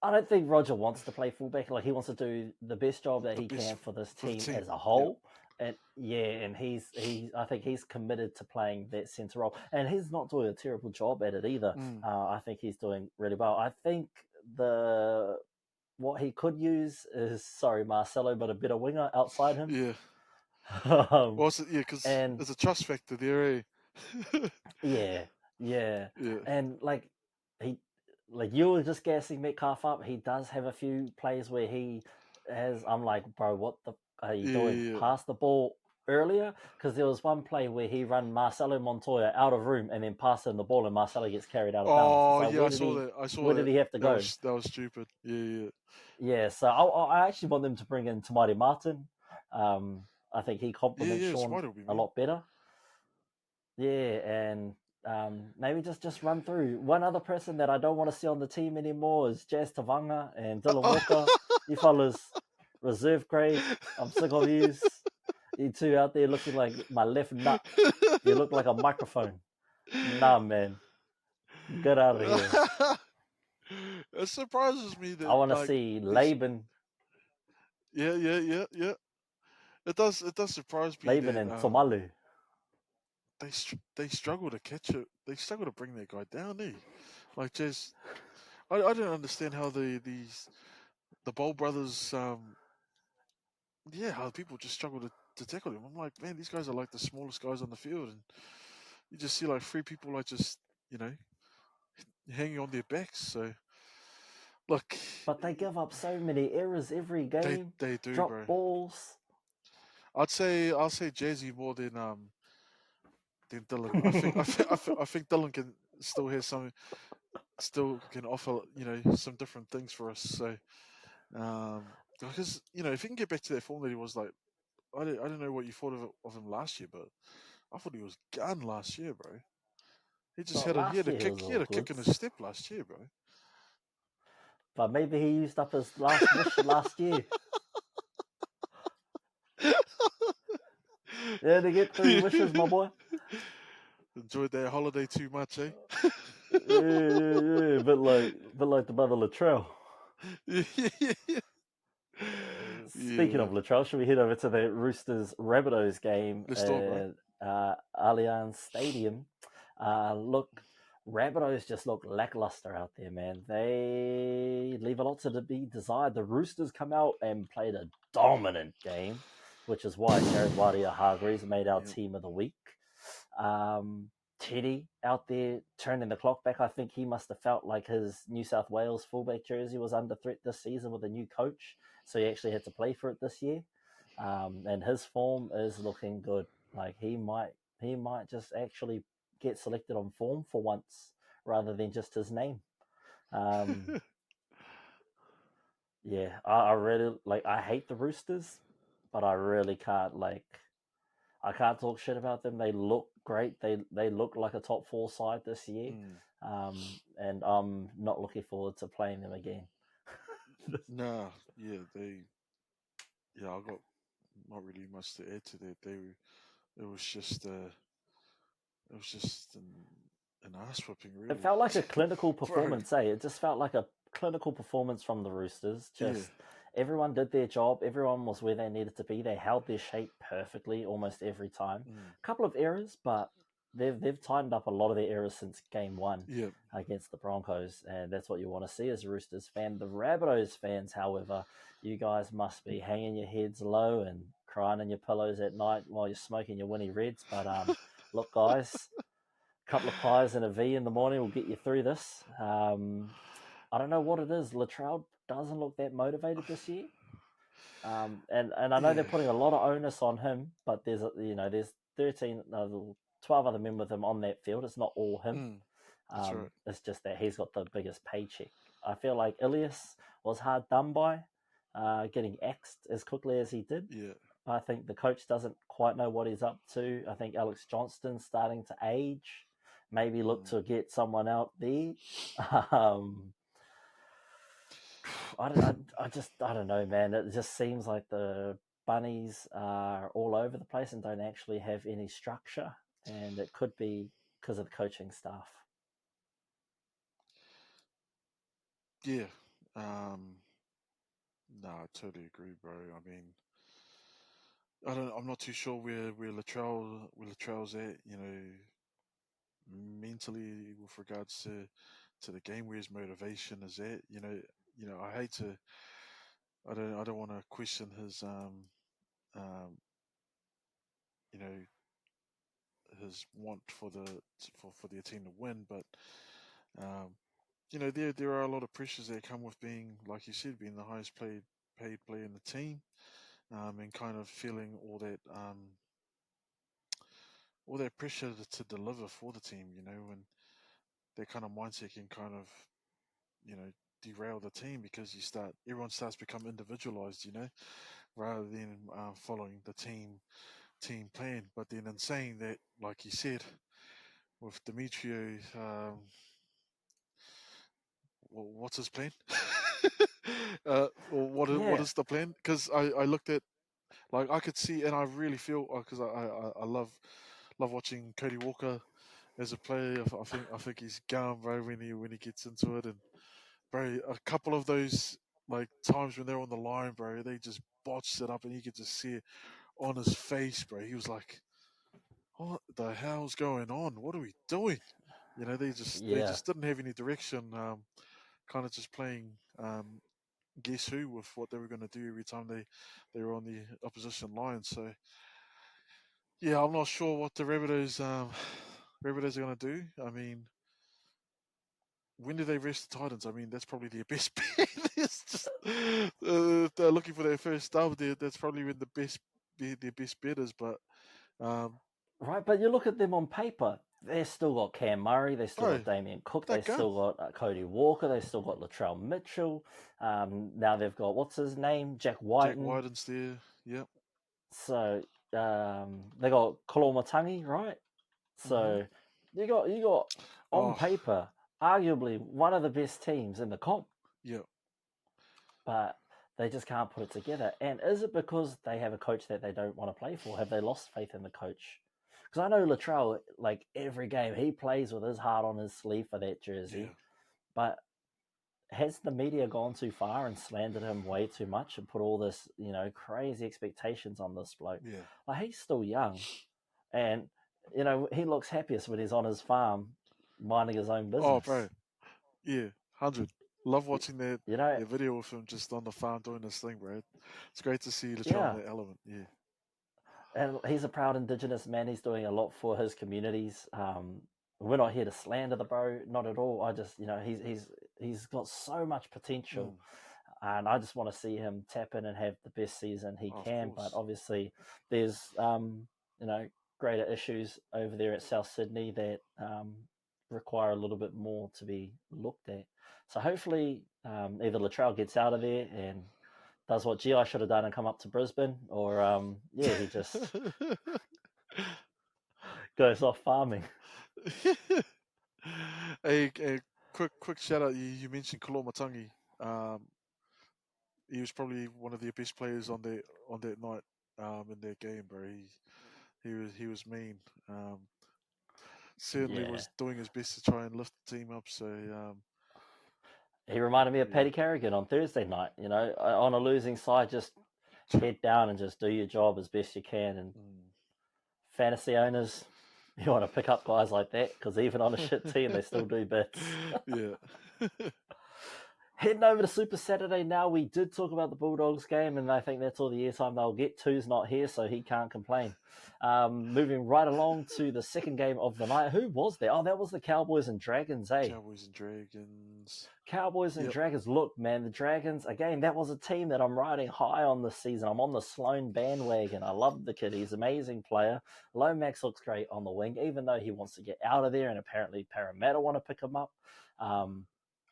[SPEAKER 1] I don't think Roger wants to play fullback. Like, he wants to do the best job that he can for this team as a whole. Yep. And I think he's committed to playing that centre role, and he's not doing a terrible job at it either. I think he's doing really well. I think what he could use is Marcelo, but a better winger outside him.
[SPEAKER 2] Yeah. Because there's a trust factor there, eh?
[SPEAKER 1] Yeah. And you were just gassing Metcalf up. He does have a few plays where he has. I'm like, bro, what the are you doing?
[SPEAKER 2] Yeah.
[SPEAKER 1] Pass the ball earlier, because there was one play where he run Marcelo Montoya out of room and then passed him the ball, and Marcelo gets carried out of bounds.
[SPEAKER 2] I saw that.
[SPEAKER 1] Where did he have to go?
[SPEAKER 2] That was stupid.
[SPEAKER 1] Yeah. So I actually want them to bring in Tamari Martin. I think he complements Sean a lot better. Yeah, and maybe just run through. One other person that I don't want to see on the team anymore is Jazz Tevaga and Dylan Walker. You fellas, reserve grade. I'm sick of yous. You two out there looking like my left nut. You look like a microphone. Nah, man. Get out of here.
[SPEAKER 2] It surprises me that
[SPEAKER 1] I want to see Laban.
[SPEAKER 2] Yeah. It does surprise me.
[SPEAKER 1] Laban and Tomalu.
[SPEAKER 2] They struggle to catch it. They struggle to bring that guy down, eh? Like, just I don't understand how the Bowl brothers, how people just struggle to tackle him. I'm like, man, these guys are like the smallest guys on the field, and you just see like three people like just hanging on their backs. So look,
[SPEAKER 1] but they give up so many errors every game.
[SPEAKER 2] They do,
[SPEAKER 1] drop
[SPEAKER 2] bro.
[SPEAKER 1] balls.
[SPEAKER 2] I'll say Jazzy more than Dylan. I think Dylan can still have some, still can offer some different things for us. So because if he can get back to that form that he was like, I don't know what you thought of him last year, but I thought he was gone last year, bro. He just had a kick in his step last year, bro.
[SPEAKER 1] But maybe he used up his last wish last year. Yeah, to get 3 wishes, my boy.
[SPEAKER 2] Enjoyed that holiday too much, eh?
[SPEAKER 1] yeah. But like the mother Latrell. Speaking of Latrell, should we head over to the Roosters Rabbitohs game at Allianz Stadium? Look, Rabbitohs just look lackluster out there, man. They leave a lot to be desired. The Roosters come out and played a dominant game, which is why Jared Waerea-Hargreaves made our team of the week. Teddy out there turning the clock back. I think he must have felt like his New South Wales fullback jersey was under threat this season with a new coach, so he actually had to play for it this year. And his form is looking good. Like, he might just actually get selected on form for once rather than just his name. Yeah, I really I hate the Roosters, but I really can't I can't talk shit about them. They look great. They look like a top 4 side this year. And I'm not looking forward to playing them again.
[SPEAKER 2] I got not really much to add to that. It was just an ass whipping, really.
[SPEAKER 1] It felt like a clinical performance, It just felt like a clinical performance from the Roosters. Everyone did their job. Everyone was where they needed to be. They held their shape perfectly almost every time. A couple of errors, but they've tightened up a lot of their errors since game one
[SPEAKER 2] Yeah.
[SPEAKER 1] against the Broncos, and that's what you want to see as a Roosters fan. The Rabbitohs fans, however, you guys must be hanging your heads low and crying in your pillows at night while you're smoking your Winnie Reds. But look, guys, a couple of pies and a V in the morning will get you through this. I don't know what it is. Latrell doesn't look that motivated this year. And I know they're putting a lot of onus on him, but there's 12 other men with him on that field. It's not all him.
[SPEAKER 2] That's right.
[SPEAKER 1] It's just that he's got the biggest paycheck. I feel like Ilias was hard done by, getting axed as quickly as he did.
[SPEAKER 2] Yeah.
[SPEAKER 1] I think the coach doesn't quite know what he's up to. I think Alex Johnston's starting to age. Maybe look to get someone out there. I don't know, man. It just seems like the bunnies are all over the place and don't actually have any structure, and it could be because of the coaching staff.
[SPEAKER 2] Yeah. No, I totally agree, bro. I mean, I'm not too sure where Latrell's at. You know, mentally with regards to the game, where his motivation is at. You know, I hate to. I don't want to question his you know, his want for their team to win, but you know, there are a lot of pressures that come with being, like you said, being the highest paid player in the team, and kind of feeling all that pressure to deliver for the team, you know, and that kind of mindset can kind of, you know, derail the team because everyone starts to become individualized, you know, rather than following the team plan. But then in saying that, like you said, with Demetrio, what's his plan? What is the plan? Because I looked at, like, I could see, and I really feel, because I love watching Cody Walker as a player. I think he's gone, bro, when he gets into it, and bro, a couple of those like times when they're on the line, bro, they just botched it up, and you could just see it on his face, bro. He was like, "What the hell's going on? What are we doing?" You know, they just didn't have any direction. Kind of just playing guess who with what they were going to do every time they were on the opposition line. So yeah, I'm not sure what the Rabbitohs are going to do. I mean, when do they rest the Titans? I mean, that's probably their best bet. It's just they're looking for their first dub. That's probably when their best bet is. But
[SPEAKER 1] right, but you look at them on paper. They've still got Cam Murray. They still got Damien Cook. They still got Cody Walker. They still got Latrell Mitchell. Now they've got, what's his name, Jack Whiten.
[SPEAKER 2] Jack Whiten's there. Yep.
[SPEAKER 1] So they got Kolomatangi, right? So you got on paper arguably one of the best teams in the comp.
[SPEAKER 2] Yeah.
[SPEAKER 1] But they just can't put it together. And is it because they have a coach that they don't want to play for? Have they lost faith in the coach? Because I know Latrell, like every game, he plays with his heart on his sleeve for that jersey.
[SPEAKER 2] Yeah.
[SPEAKER 1] But has the media gone too far and slandered him way too much and put all this, you know, crazy expectations on this bloke?
[SPEAKER 2] Yeah.
[SPEAKER 1] Like, he's still young. And, you know, he looks happiest when he's on his farm minding his own business.
[SPEAKER 2] Oh, bro. Yeah, 100. Love watching that video of him just on the farm doing this thing, bro. It's great to see Latrell in that element. Yeah.
[SPEAKER 1] And he's a proud Indigenous man. He's doing a lot for his communities. We're not here to slander the bro, not at all. I just, you know, he's got so much potential, and I just want to see him tap in and have the best season he can. But obviously, there's you know, greater issues over there at South Sydney that require a little bit more to be looked at. So hopefully, either Latrell gets out of there and does what GI should have done and come up to Brisbane, or he just goes off farming.
[SPEAKER 2] Hey, quick shout out! You mentioned Kolomatangi. He was probably one of their best players on that night in that game, bro. He was mean. Certainly was doing his best to try and lift the team up. So
[SPEAKER 1] he reminded me of Paddy Carrigan on Thursday night. You know, on a losing side, just head down and just do your job as best you can. And fantasy owners, You want to pick up guys like that because even on a shit team, they still do bits.
[SPEAKER 2] Yeah.
[SPEAKER 1] Heading over to Super Saturday now, we did talk about the Bulldogs game, and I think that's all the airtime they'll get. Tu's not here, so he can't complain. Moving right along to the second game of the night. Who was there? Oh, that was the Cowboys and Dragons, eh?
[SPEAKER 2] Cowboys and Dragons.
[SPEAKER 1] Cowboys and Dragons. Look, man, the Dragons, again, that was a team that I'm riding high on this season. I'm on the Sloan bandwagon. I love the kid. He's an amazing player. Lomax looks great on the wing, even though he wants to get out of there, and apparently Parramatta want to pick him up.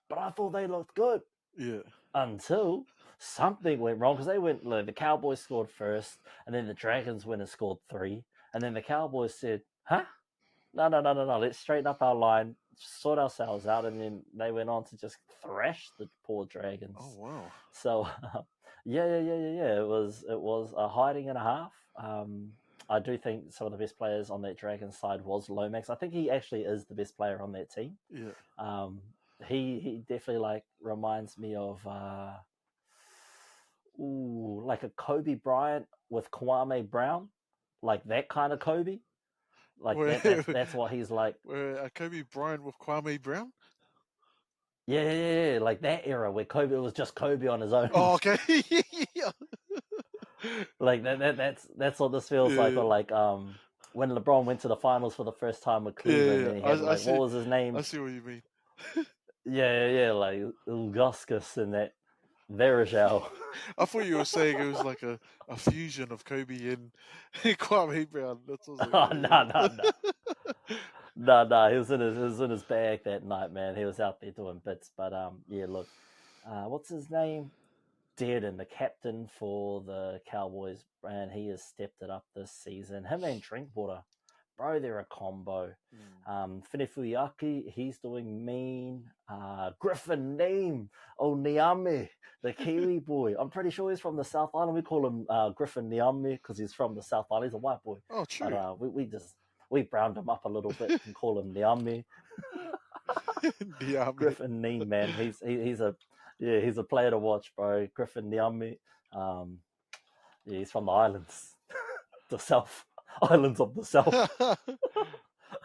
[SPEAKER 1] But I thought they looked good.
[SPEAKER 2] Yeah.
[SPEAKER 1] Until something went wrong, because they went, the Cowboys scored first, and then the Dragons went and scored 3. And then the Cowboys said, huh? No, let's straighten up our line, sort ourselves out. And then they went on to just thrash the poor Dragons.
[SPEAKER 2] Oh, wow.
[SPEAKER 1] So, yeah. It was a hiding and a half. I do think some of the best players on that Dragons side was Lomax. I think he actually is the best player on that team.
[SPEAKER 2] Yeah.
[SPEAKER 1] He definitely reminds me of like a Kobe Bryant with Kwame Brown, like that kind of Kobe. Like that's what he's like.
[SPEAKER 2] A Kobe Bryant with Kwame Brown.
[SPEAKER 1] Yeah, like that era where Kobe was just Kobe on his own.
[SPEAKER 2] Oh, okay.
[SPEAKER 1] Like that's what this feels like. Or like when LeBron went to the finals for the first time with Cleveland, and he had what was his name?
[SPEAKER 2] I see what you mean.
[SPEAKER 1] Yeah, like Ilgauskas and that Verajao.
[SPEAKER 2] I thought you were saying it was like a fusion of Kobe and Kwame Brown. That's what I was like,
[SPEAKER 1] No. He was in his bag that night, man. He was out there doing bits. But look, what's his name? Dearden, the captain for the Cowboys, and he has stepped it up this season. Him and Drinkwater, bro, they're a combo. Finefuyaki, he's doing mean. Griffin Neame, Niame, the Kiwi boy. I'm pretty sure he's from the South Island. We call him Griffin Niame because he's from the South Island. He's a white boy.
[SPEAKER 2] Oh, true.
[SPEAKER 1] But we browned him up a little bit and call him Niame. Griffin Neame, man. He's a player to watch, bro. Griffin Niame. He's from the islands. The South. Islands of the South.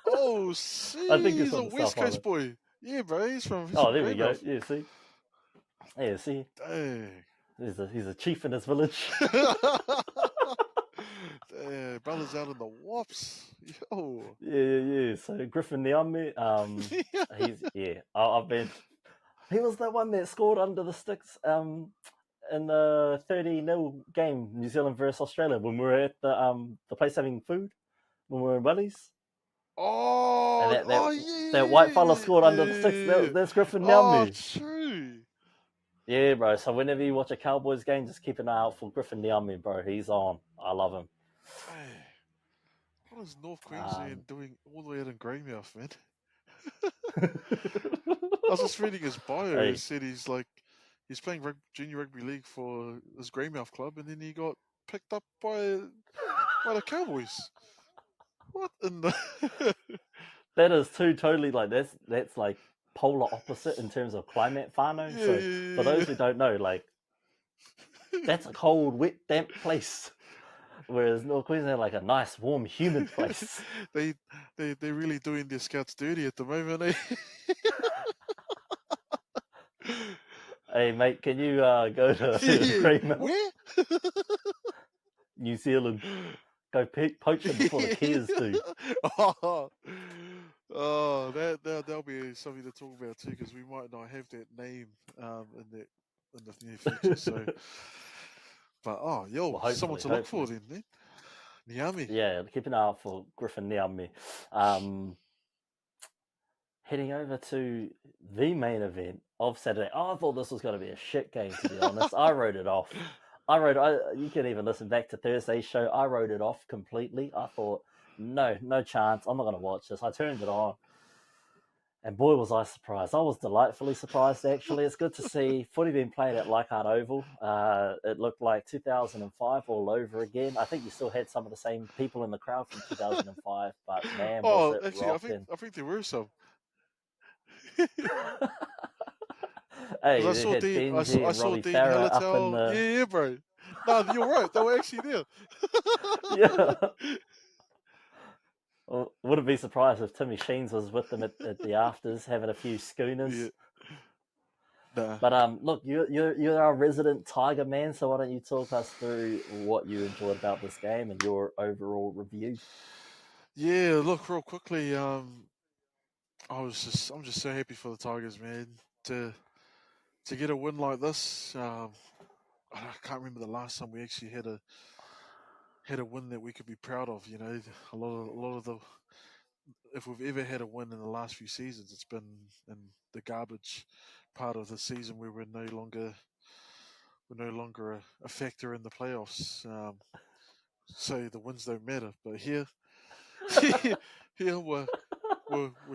[SPEAKER 2] Oh, see,
[SPEAKER 1] I think
[SPEAKER 2] he's a West Coast boy. Yeah, bro, he's from.
[SPEAKER 1] There we go. Yeah, see.
[SPEAKER 2] Dang.
[SPEAKER 1] He's a chief in his village.
[SPEAKER 2] Brothers out in the wops. Yo.
[SPEAKER 1] Yeah. So Griffin Niame, I've been. He was the one that scored under the sticks. In the 30-0 game, New Zealand versus Australia, when we were at the place having food, when we were in Wellies.
[SPEAKER 2] Oh,
[SPEAKER 1] and that white fella scored under the sticks. That's Griffin Niame.
[SPEAKER 2] Oh, true.
[SPEAKER 1] Yeah, bro. So whenever you watch a Cowboys game, just keep an eye out for Griffin Niame, bro. He's on. I love him.
[SPEAKER 2] Hey, what is North Queensland doing all the way out in Greymouth, man? I was just reading his bio. It said he's playing junior rugby league for his Greymouth club, and then he got picked up by the Cowboys. What in the?
[SPEAKER 1] That is totally that's like polar opposite in terms of climate, whānau. For those who don't know, like that's a cold, wet, damp place. Whereas North Queensland like a nice, warm, humid place.
[SPEAKER 2] They're really doing their scouts dirty at the moment, eh?
[SPEAKER 1] Hey mate, can you go to Greymouth?
[SPEAKER 2] Where?
[SPEAKER 1] New Zealand. Go poach them before the Kiers do.
[SPEAKER 2] That'll be something to talk about too, because we might not have that name in the near future. So, but someone to look for then. Niame.
[SPEAKER 1] Yeah, keep an eye out for Griffin Niame. Heading over to the main event of Saturday. I thought this was going to be a shit game, to be honest. I wrote it off. You can even listen back to Thursday's show. I wrote it off completely. I thought, no chance. I'm not going to watch this. I turned it on. And boy, was I surprised. I was delightfully surprised, actually. It's good to see footy being played at Leichhardt Oval. It looked like 2005 all over again. I think you still had some of the same people in the crowd from 2005, but man, was it rocking.
[SPEAKER 2] I think there were some.
[SPEAKER 1] Hey,
[SPEAKER 2] I saw Dean Hallertau. Yeah, bro. No, you're right. They were actually there.
[SPEAKER 1] Yeah. Well, wouldn't be surprised if Timmy Sheens was with them at the afters, having a few schooners.
[SPEAKER 2] Yeah. Nah.
[SPEAKER 1] But look, you're our resident Tiger man, so why don't you talk us through what you enjoyed about this game and your overall review?
[SPEAKER 2] Yeah, look, real quickly, I'm just so happy for the Tigers, man. To get a win like this, I can't remember the last time we actually had a win that we could be proud of. You know, a lot of the if we've ever had a win in the last few seasons, it's been in the garbage part of the season where we're no longer a factor in the playoffs. So the wins don't matter. But here, here we're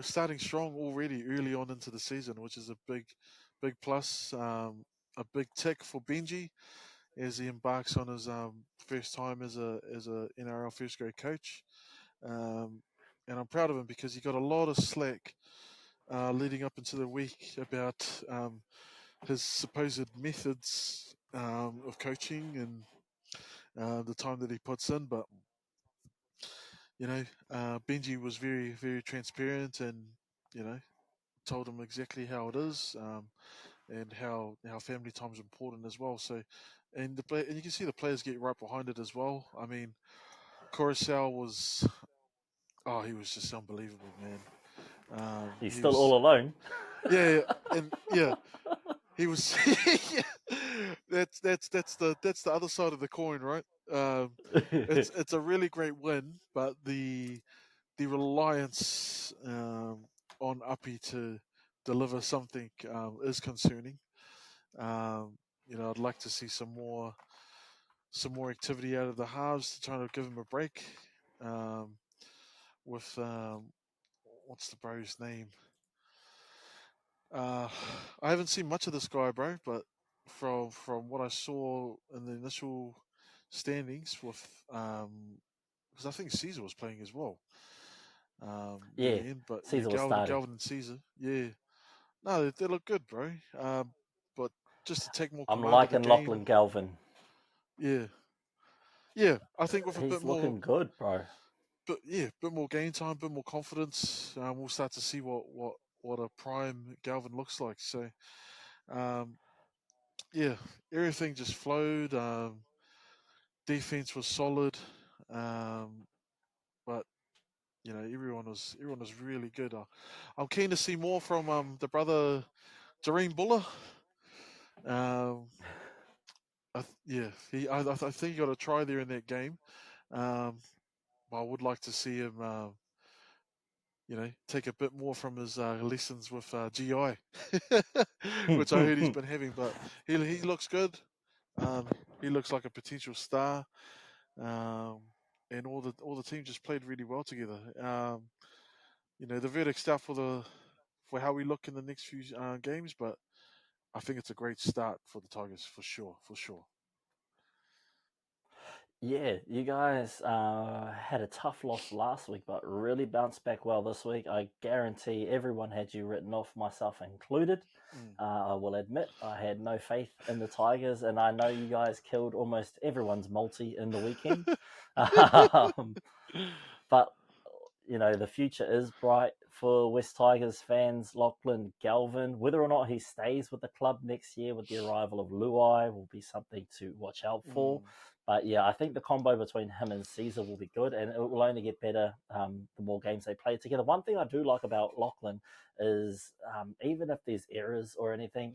[SPEAKER 2] starting strong already early on into the season, which is a big plus. A big tick for Benji as he embarks on his first time as a NRL first grade coach. And I'm proud of him because he got a lot of slack leading up into the week about his supposed methods of coaching and the time that he puts in. But Benji was very transparent and told him exactly how it is and how family time is important as well. So, and you can see the players get right behind it as well. I mean, Coruscant he was just unbelievable, man.
[SPEAKER 1] He's
[SPEAKER 2] He
[SPEAKER 1] still
[SPEAKER 2] was,
[SPEAKER 1] all alone.
[SPEAKER 2] yeah, and yeah, he was. That's the other side of the coin, right? It's a really great win, but the reliance on Uppy to deliver something is concerning. I'd like to see some more activity out of the halves to try to give him a break. With what's the bro's name? I haven't seen much of this guy, bro, but from what I saw in the initial standings with because I think Caesar was playing as well. Near
[SPEAKER 1] Yeah,
[SPEAKER 2] the end, but yeah,
[SPEAKER 1] Caesar was starting.
[SPEAKER 2] Galvin and Caesar, yeah, no, they look good, bro. But just to take more
[SPEAKER 1] I'm
[SPEAKER 2] command of the
[SPEAKER 1] liking
[SPEAKER 2] game,
[SPEAKER 1] Lachlan Galvin.
[SPEAKER 2] yeah, I think with a bit
[SPEAKER 1] He's
[SPEAKER 2] more,
[SPEAKER 1] looking good, bro.
[SPEAKER 2] bit more game time, bit more confidence, we'll start to see what a prime Galvin looks like. So, um, yeah, everything just flowed. Defense was solid, but everyone was really good. I'm keen to see more from the brother Jareen Buller. I think he got a try there in that game. I would like to see him, take a bit more from his lessons with GI, which I heard he's been having. But he looks good. He looks like a potential star, and all the team just played really well together. The verdict's out for how we look in the next few games, but I think it's a great start for the Tigers for sure.
[SPEAKER 1] Yeah, you guys had a tough loss last week, but really bounced back well this week. I guarantee everyone had you written off, myself included. I will admit I had no faith in the Tigers, and I know you guys killed almost everyone's multi in the weekend. But the future is bright for West Tigers fans. Lachlan Galvin, whether or not he stays with the club next year with the arrival of Luai, will be something to watch out for. But yeah, I think the combo between him and Caesar will be good, and it will only get better the more games they play together. One thing I do like about Lachlan is even if there's errors or anything,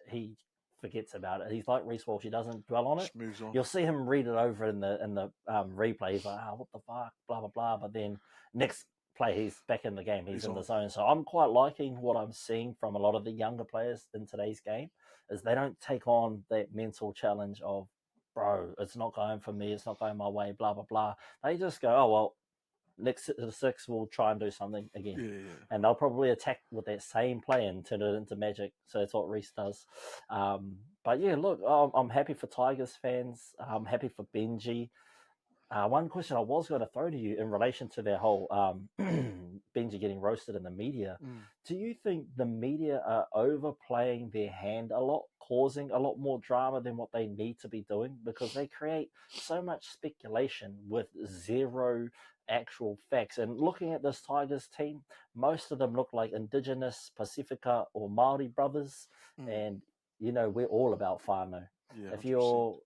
[SPEAKER 1] he forgets about it. He's like Reece Walsh; he doesn't dwell on it.
[SPEAKER 2] Just moves on.
[SPEAKER 1] You'll see him read it over in the replay. He's like, what the fuck, blah blah blah. But then next play, he's back in the game. He's in the zone. So I'm quite liking what I'm seeing from a lot of the younger players in today's game, is they don't take on that mental challenge of, bro, it's not going for me, it's not going my way, blah, blah, blah. They just go, oh, well, next to the six, we'll try and do something again.
[SPEAKER 2] Yeah.
[SPEAKER 1] And they'll probably attack with that same play and turn it into magic. So that's what Reece does. But yeah, look, I'm happy for Tigers fans. I'm happy for Benji. One question I was going to throw to you in relation to their whole Benji getting roasted in the media. Do you think the media are overplaying their hand a lot, causing a lot more drama than what they need to be doing? Because they create so much speculation with zero actual facts. And looking at this Tigers team, most of them look like Indigenous, Pacifica, or Maori brothers. And, we're all about whānau.
[SPEAKER 2] Yeah,
[SPEAKER 1] If
[SPEAKER 2] 100%.
[SPEAKER 1] you're,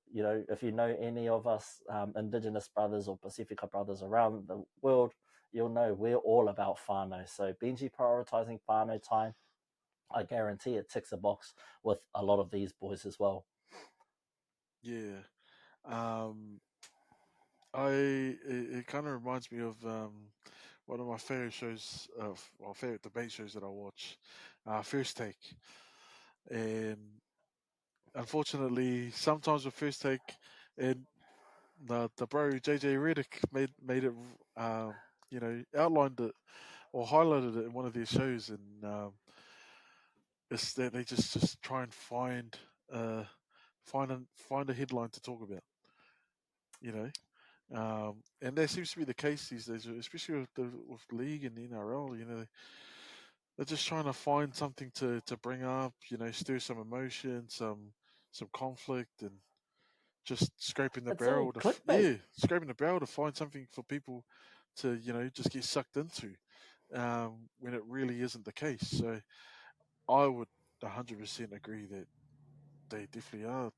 [SPEAKER 1] if you know any of us Indigenous brothers or Pacifica brothers around the world, you'll know we're all about whānau. So Benji prioritising whānau time, I guarantee it ticks a box with a lot of these boys as well.
[SPEAKER 2] Yeah. It kind of reminds me of one of my favorite shows, favorite debate shows that I watch, First Take. And unfortunately, sometimes with First Take, and the bro JJ Redick made it, outlined it or highlighted it in one of their shows, and it's that they just try and find a headline to talk about, and that seems to be the case these days, especially with the league and the NRL. They're just trying to find something to bring up, stir some emotion, some conflict, and just scraping the
[SPEAKER 1] It's all
[SPEAKER 2] barrel
[SPEAKER 1] clickbait.
[SPEAKER 2] scraping the barrel to find something for people to just get sucked into, when it really isn't the case. So I would 100% agree that they definitely are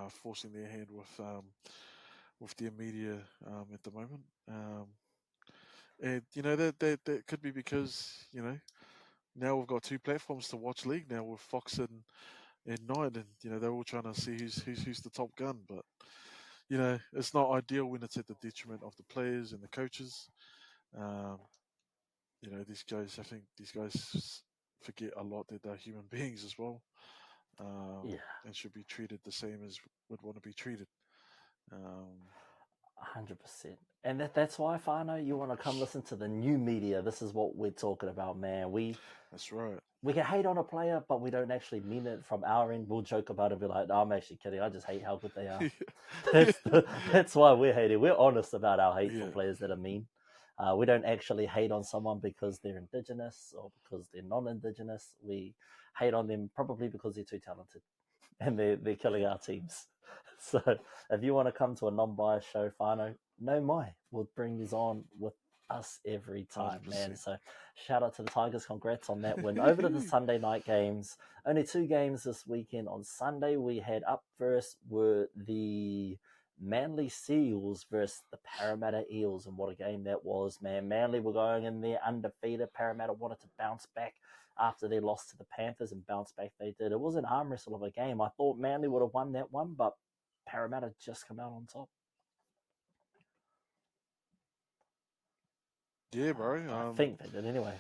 [SPEAKER 2] forcing their hand with their media at the moment. And that could be because now we've got two platforms to watch league now with Fox and Nine, and they're all trying to see who's the top gun. But it's not ideal when it's at the detriment of the players and the coaches. These guys, I think these guys forget a lot that they're human beings as well, and should be treated the same as would want to be treated.
[SPEAKER 1] 100%. And that's why, whānau, you want to come listen to the new media. This is what we're talking about, man.
[SPEAKER 2] That's right.
[SPEAKER 1] We can hate on a player, but we don't actually mean it from our end. We'll joke about it, be like, no, I'm actually kidding. I just hate how good they are. That's why we're hating. We're honest about our hate for players that are mean. We don't actually hate on someone because they're Indigenous or because they're non-Indigenous. We hate on them probably because they're too talented and they're killing our teams. So if you want to come to a non-biased show, whānau, no mai. We'll bring you on with us every time,
[SPEAKER 2] 100%.
[SPEAKER 1] man. So shout out to the Tigers. Congrats on that win. Over to the Sunday night games. Only 2 games this weekend. On Sunday, we had up first were the Manly Seals versus the Parramatta Eels, and what a game that was, man. Manly were going in there undefeated. Parramatta wanted to bounce back after they lost to the Panthers, and bounce back they did. It was an arm wrestle of a game. I thought Manly would have won that one, but Parramatta just come out on top.
[SPEAKER 2] Yeah, bro.
[SPEAKER 1] I think they did anyway.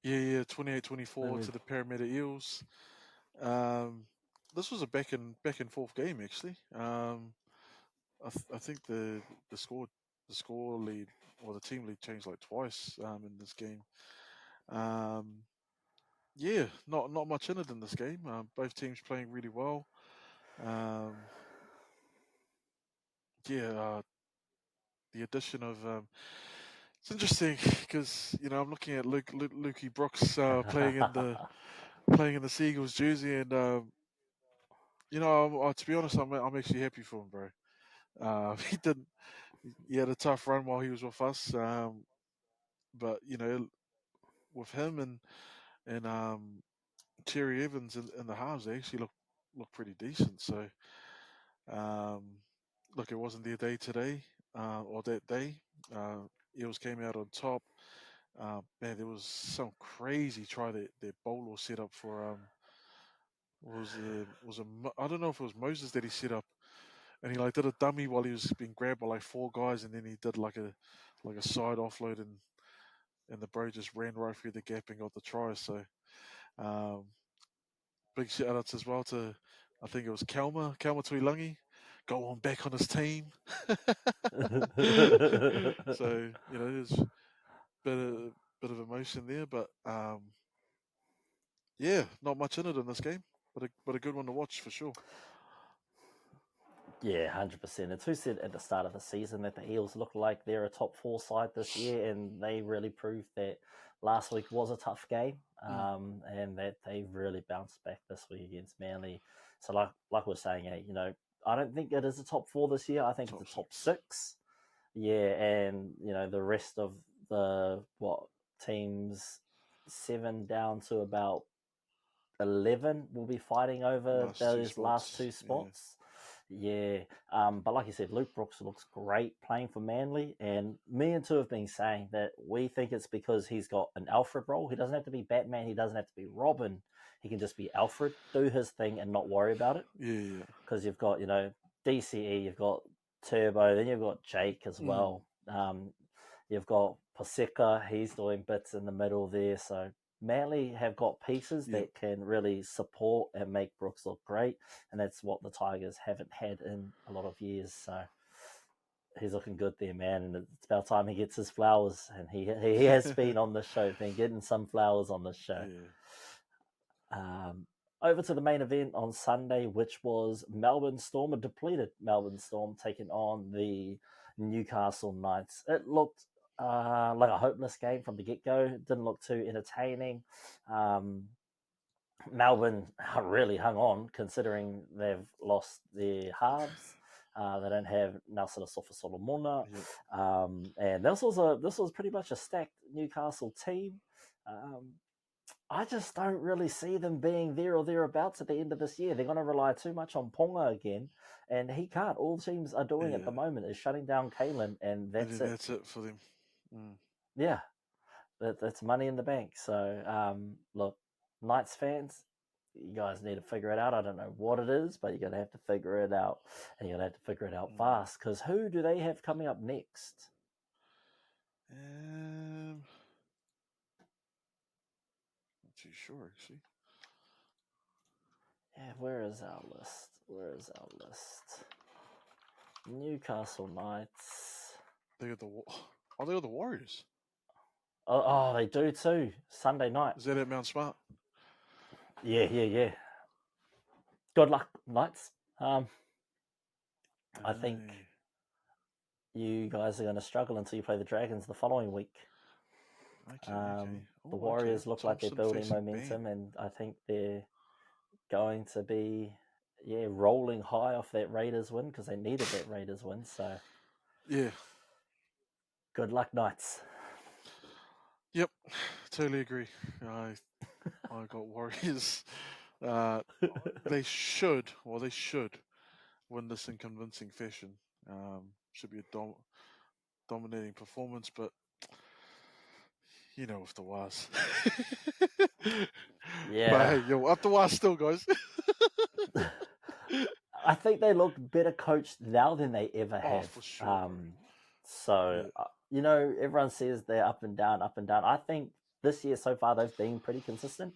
[SPEAKER 2] Yeah, 28-24 to the Parramatta Eels. This was a back and forth game actually. I think the score lead or the team lead changed like twice in this game. Yeah, not much in it in this game. Both teams playing really well. The addition of it's interesting because I'm looking at Lukey Brooks playing in the Seagulls jersey, and to be honest, I'm actually happy for him, bro. He had a tough run while he was with us, but with him and Terry Evans in the halves, they actually look pretty decent. So look, it wasn't their day today or that day. Eels came out on top. Man, there was some crazy try that Bolo set up for I don't know if it was Moses that he set up, and he like did a dummy while he was being grabbed by like 4 guys, and then he did like a side offload, and the bro just ran right through the gap and got the try. So big shout outs as well to, I think it was Kalma Tuilangi, go on back on his team. So there's a bit of emotion there, but yeah, not much in it in this game, but a good one to watch for sure.
[SPEAKER 1] Yeah, 100%. It's who said at the start of the season that the Eels look like they're a top 4 side this year, and they really proved that last week was a tough game, and that they really bounced back this week against Manly. So, like we're saying, I don't think it is a top 4 this year. I think it's a top 6. Yeah, and the rest of the teams 7 down to about 11 will be fighting over those last 2 spots. Yeah. But like you said, Luke Brooks looks great playing for Manly, and me and Tu have been saying that we think it's because he's got an Alfred role. He doesn't have to be Batman. He doesn't have to be Robin. He can just be Alfred, do his thing, and not worry about it.
[SPEAKER 2] Yeah.
[SPEAKER 1] Because you've got DCE, you've got Turbo, then you've got Jake as well. You've got Paseka. He's doing bits in the middle there, so Manly have got pieces that can really support and make Brooks look great, and that's what the Tigers haven't had in a lot of years. So he's looking good there, man, and it's about time he gets his flowers. And he has been on the show, been getting some flowers on the show. Over to the main event on Sunday, which was Melbourne Storm, a depleted Melbourne Storm taking on the Newcastle Knights. It looked like a hopeless game from the get-go. It didn't look too entertaining. Melbourne really hung on, considering they've lost their halves. They don't have Nelson Asofa Solomona. And this was pretty much a stacked Newcastle team. I just don't really see them being there or thereabouts at the end of this year. They're going to rely too much on Ponga again, and he can't. All teams are doing at the moment is shutting down Kalen, and that's it.
[SPEAKER 2] That's it for them.
[SPEAKER 1] Yeah, that's money in the bank. So, look, Knights fans, you guys need to figure it out. I don't know what it is, but you're going to have to figure it out, and you're going to have to figure it out fast, because who do they have coming up next?
[SPEAKER 2] Not too sure, actually.
[SPEAKER 1] Yeah, where is our list? Newcastle Knights.
[SPEAKER 2] They got the Warriors.
[SPEAKER 1] Oh, they do too. Sunday night.
[SPEAKER 2] Is that at Mount Smart?
[SPEAKER 1] Yeah. Good luck, Knights. I think you guys are going to struggle until you play the Dragons the following week. The Warriors look like they're building momentum, and I think they're going to be rolling high off that Raiders win, because they needed that Raiders win. So good luck, Knights.
[SPEAKER 2] Yep, totally agree. I got Warriors. They should win this in convincing fashion. Should be a dominating performance, but if the was.
[SPEAKER 1] Yeah.
[SPEAKER 2] But hey, up the was still, guys.
[SPEAKER 1] I think they look better coached now than they ever have.
[SPEAKER 2] For sure.
[SPEAKER 1] Everyone says they're up and down. I think this year so far they've been pretty consistent.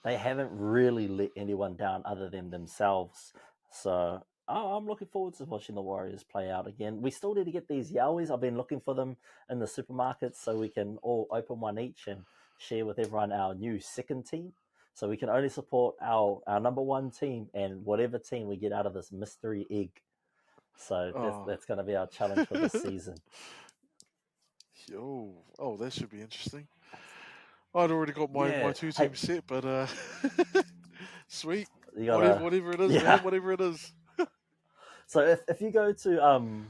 [SPEAKER 1] They haven't really let anyone down other than themselves. So I'm looking forward to watching the Warriors play out again. We still need to get these Yowies. I've been looking for them in the supermarkets so we can all open one each and share with everyone our new second team. So we can only support our number one team and whatever team we get out of this mystery egg. So that's going to be our challenge for this season.
[SPEAKER 2] That should be interesting. I'd already got my two teams set, but sweet. Whatever it is, man, whatever it is.
[SPEAKER 1] So if you go to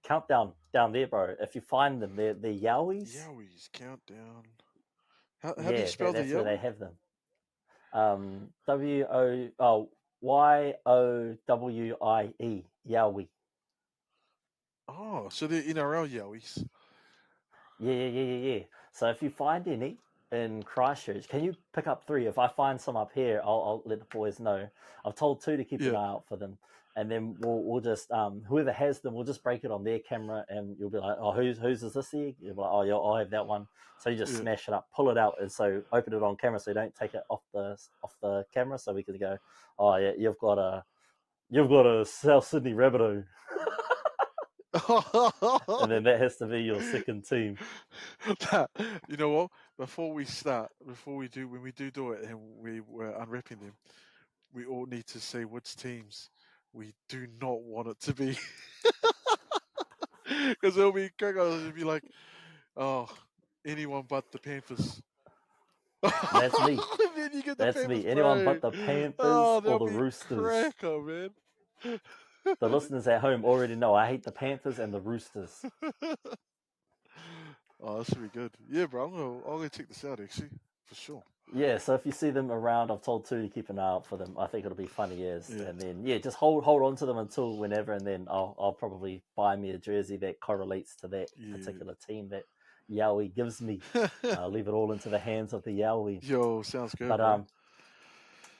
[SPEAKER 1] Countdown down there, bro, if you find them, they're Yowies.
[SPEAKER 2] Yowies, Countdown. How do you spell the Yowie?
[SPEAKER 1] That's where they have them. Yowie, Yowie.
[SPEAKER 2] Oh, so they're NRL Yowies.
[SPEAKER 1] Yeah. So if you find any in Christchurch, can you pick up 3? If I find some up here, I'll let the boys know. I've told 2 to keep an eye out for them, and then we'll just whoever has them, we'll just break it on their camera, and you'll be like, oh, whose is this egg? You'll be like, oh yeah, I'll have that one. So you just smash it up, pull it out, and so open it on camera, so you don't take it off the camera, so we can go, oh yeah, you've got a South Sydney Rabbitoh. And then that has to be your second team.
[SPEAKER 2] You know what? When we do it, and we're unwrapping them, we all need to say which teams we do not want it to be. Because it'll be like, oh, anyone but the Panthers.
[SPEAKER 1] That's me.
[SPEAKER 2] And then you get the
[SPEAKER 1] That's
[SPEAKER 2] Panthers,
[SPEAKER 1] me. Anyone
[SPEAKER 2] bro.
[SPEAKER 1] but the Panthers
[SPEAKER 2] Oh,
[SPEAKER 1] or
[SPEAKER 2] that'll
[SPEAKER 1] the
[SPEAKER 2] be
[SPEAKER 1] Roosters.
[SPEAKER 2] cracker, man.
[SPEAKER 1] The listeners at home already know I hate the Panthers and the Roosters.
[SPEAKER 2] Oh, that should be good. Yeah, bro. I'm gonna check this out actually, for sure.
[SPEAKER 1] Yeah, so if you see them around, I've told Tu to keep an eye out for them. I think it'll be funny as,
[SPEAKER 2] Yeah.
[SPEAKER 1] and then just hold on to them until whenever, and then I'll probably buy me a jersey that correlates to that particular team that Yowie gives me. Leave it all into the hands of the Yowie.
[SPEAKER 2] Yo, sounds good.
[SPEAKER 1] But
[SPEAKER 2] bro.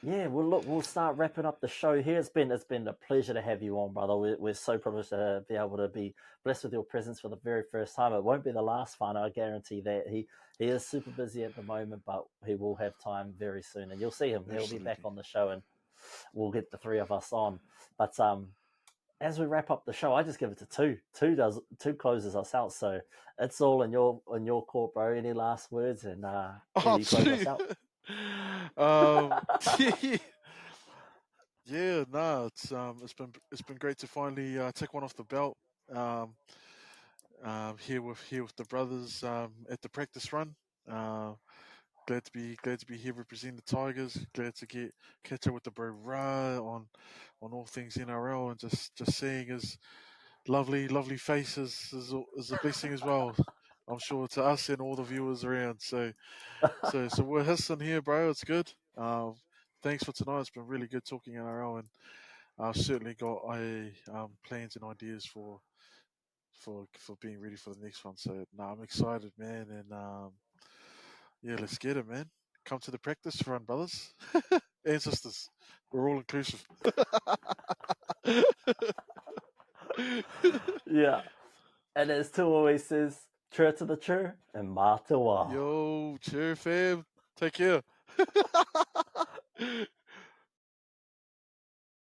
[SPEAKER 1] yeah, we'll start wrapping up the show here. It's been a pleasure to have you on, brother. We're so privileged to be able to be blessed with your presence for the very first time. It won't be the last time, I guarantee that. He is super busy at the moment, but he will have time very soon, and you'll see him.
[SPEAKER 2] Absolutely.
[SPEAKER 1] He'll be back on the show, and we'll get the three of us on. But as we wrap up the show, I just give it to Tu closes us out. So it's all in your court, bro. Any last words, and you close us out?
[SPEAKER 2] Yeah, no, it's been great to finally take one off the belt. Here with the brothers at the practice run. Glad to be here representing the Tigers. Glad to catch up with the bro Ra on all things NRL, and just seeing his lovely faces is a blessing as well. I'm sure to us and all the viewers around. So we're hustling here, bro. It's good. Thanks for tonight. It's been really good talking NRL, and I've certainly got plans and ideas for being ready for the next one. So I'm excited, man, and yeah, let's get it, man. Come to the practice run, brothers and sisters. We're all inclusive.
[SPEAKER 1] Yeah. And as Tu always says, cheer to the cheer and ma te wa.
[SPEAKER 2] Yo, cheer fam. Take care.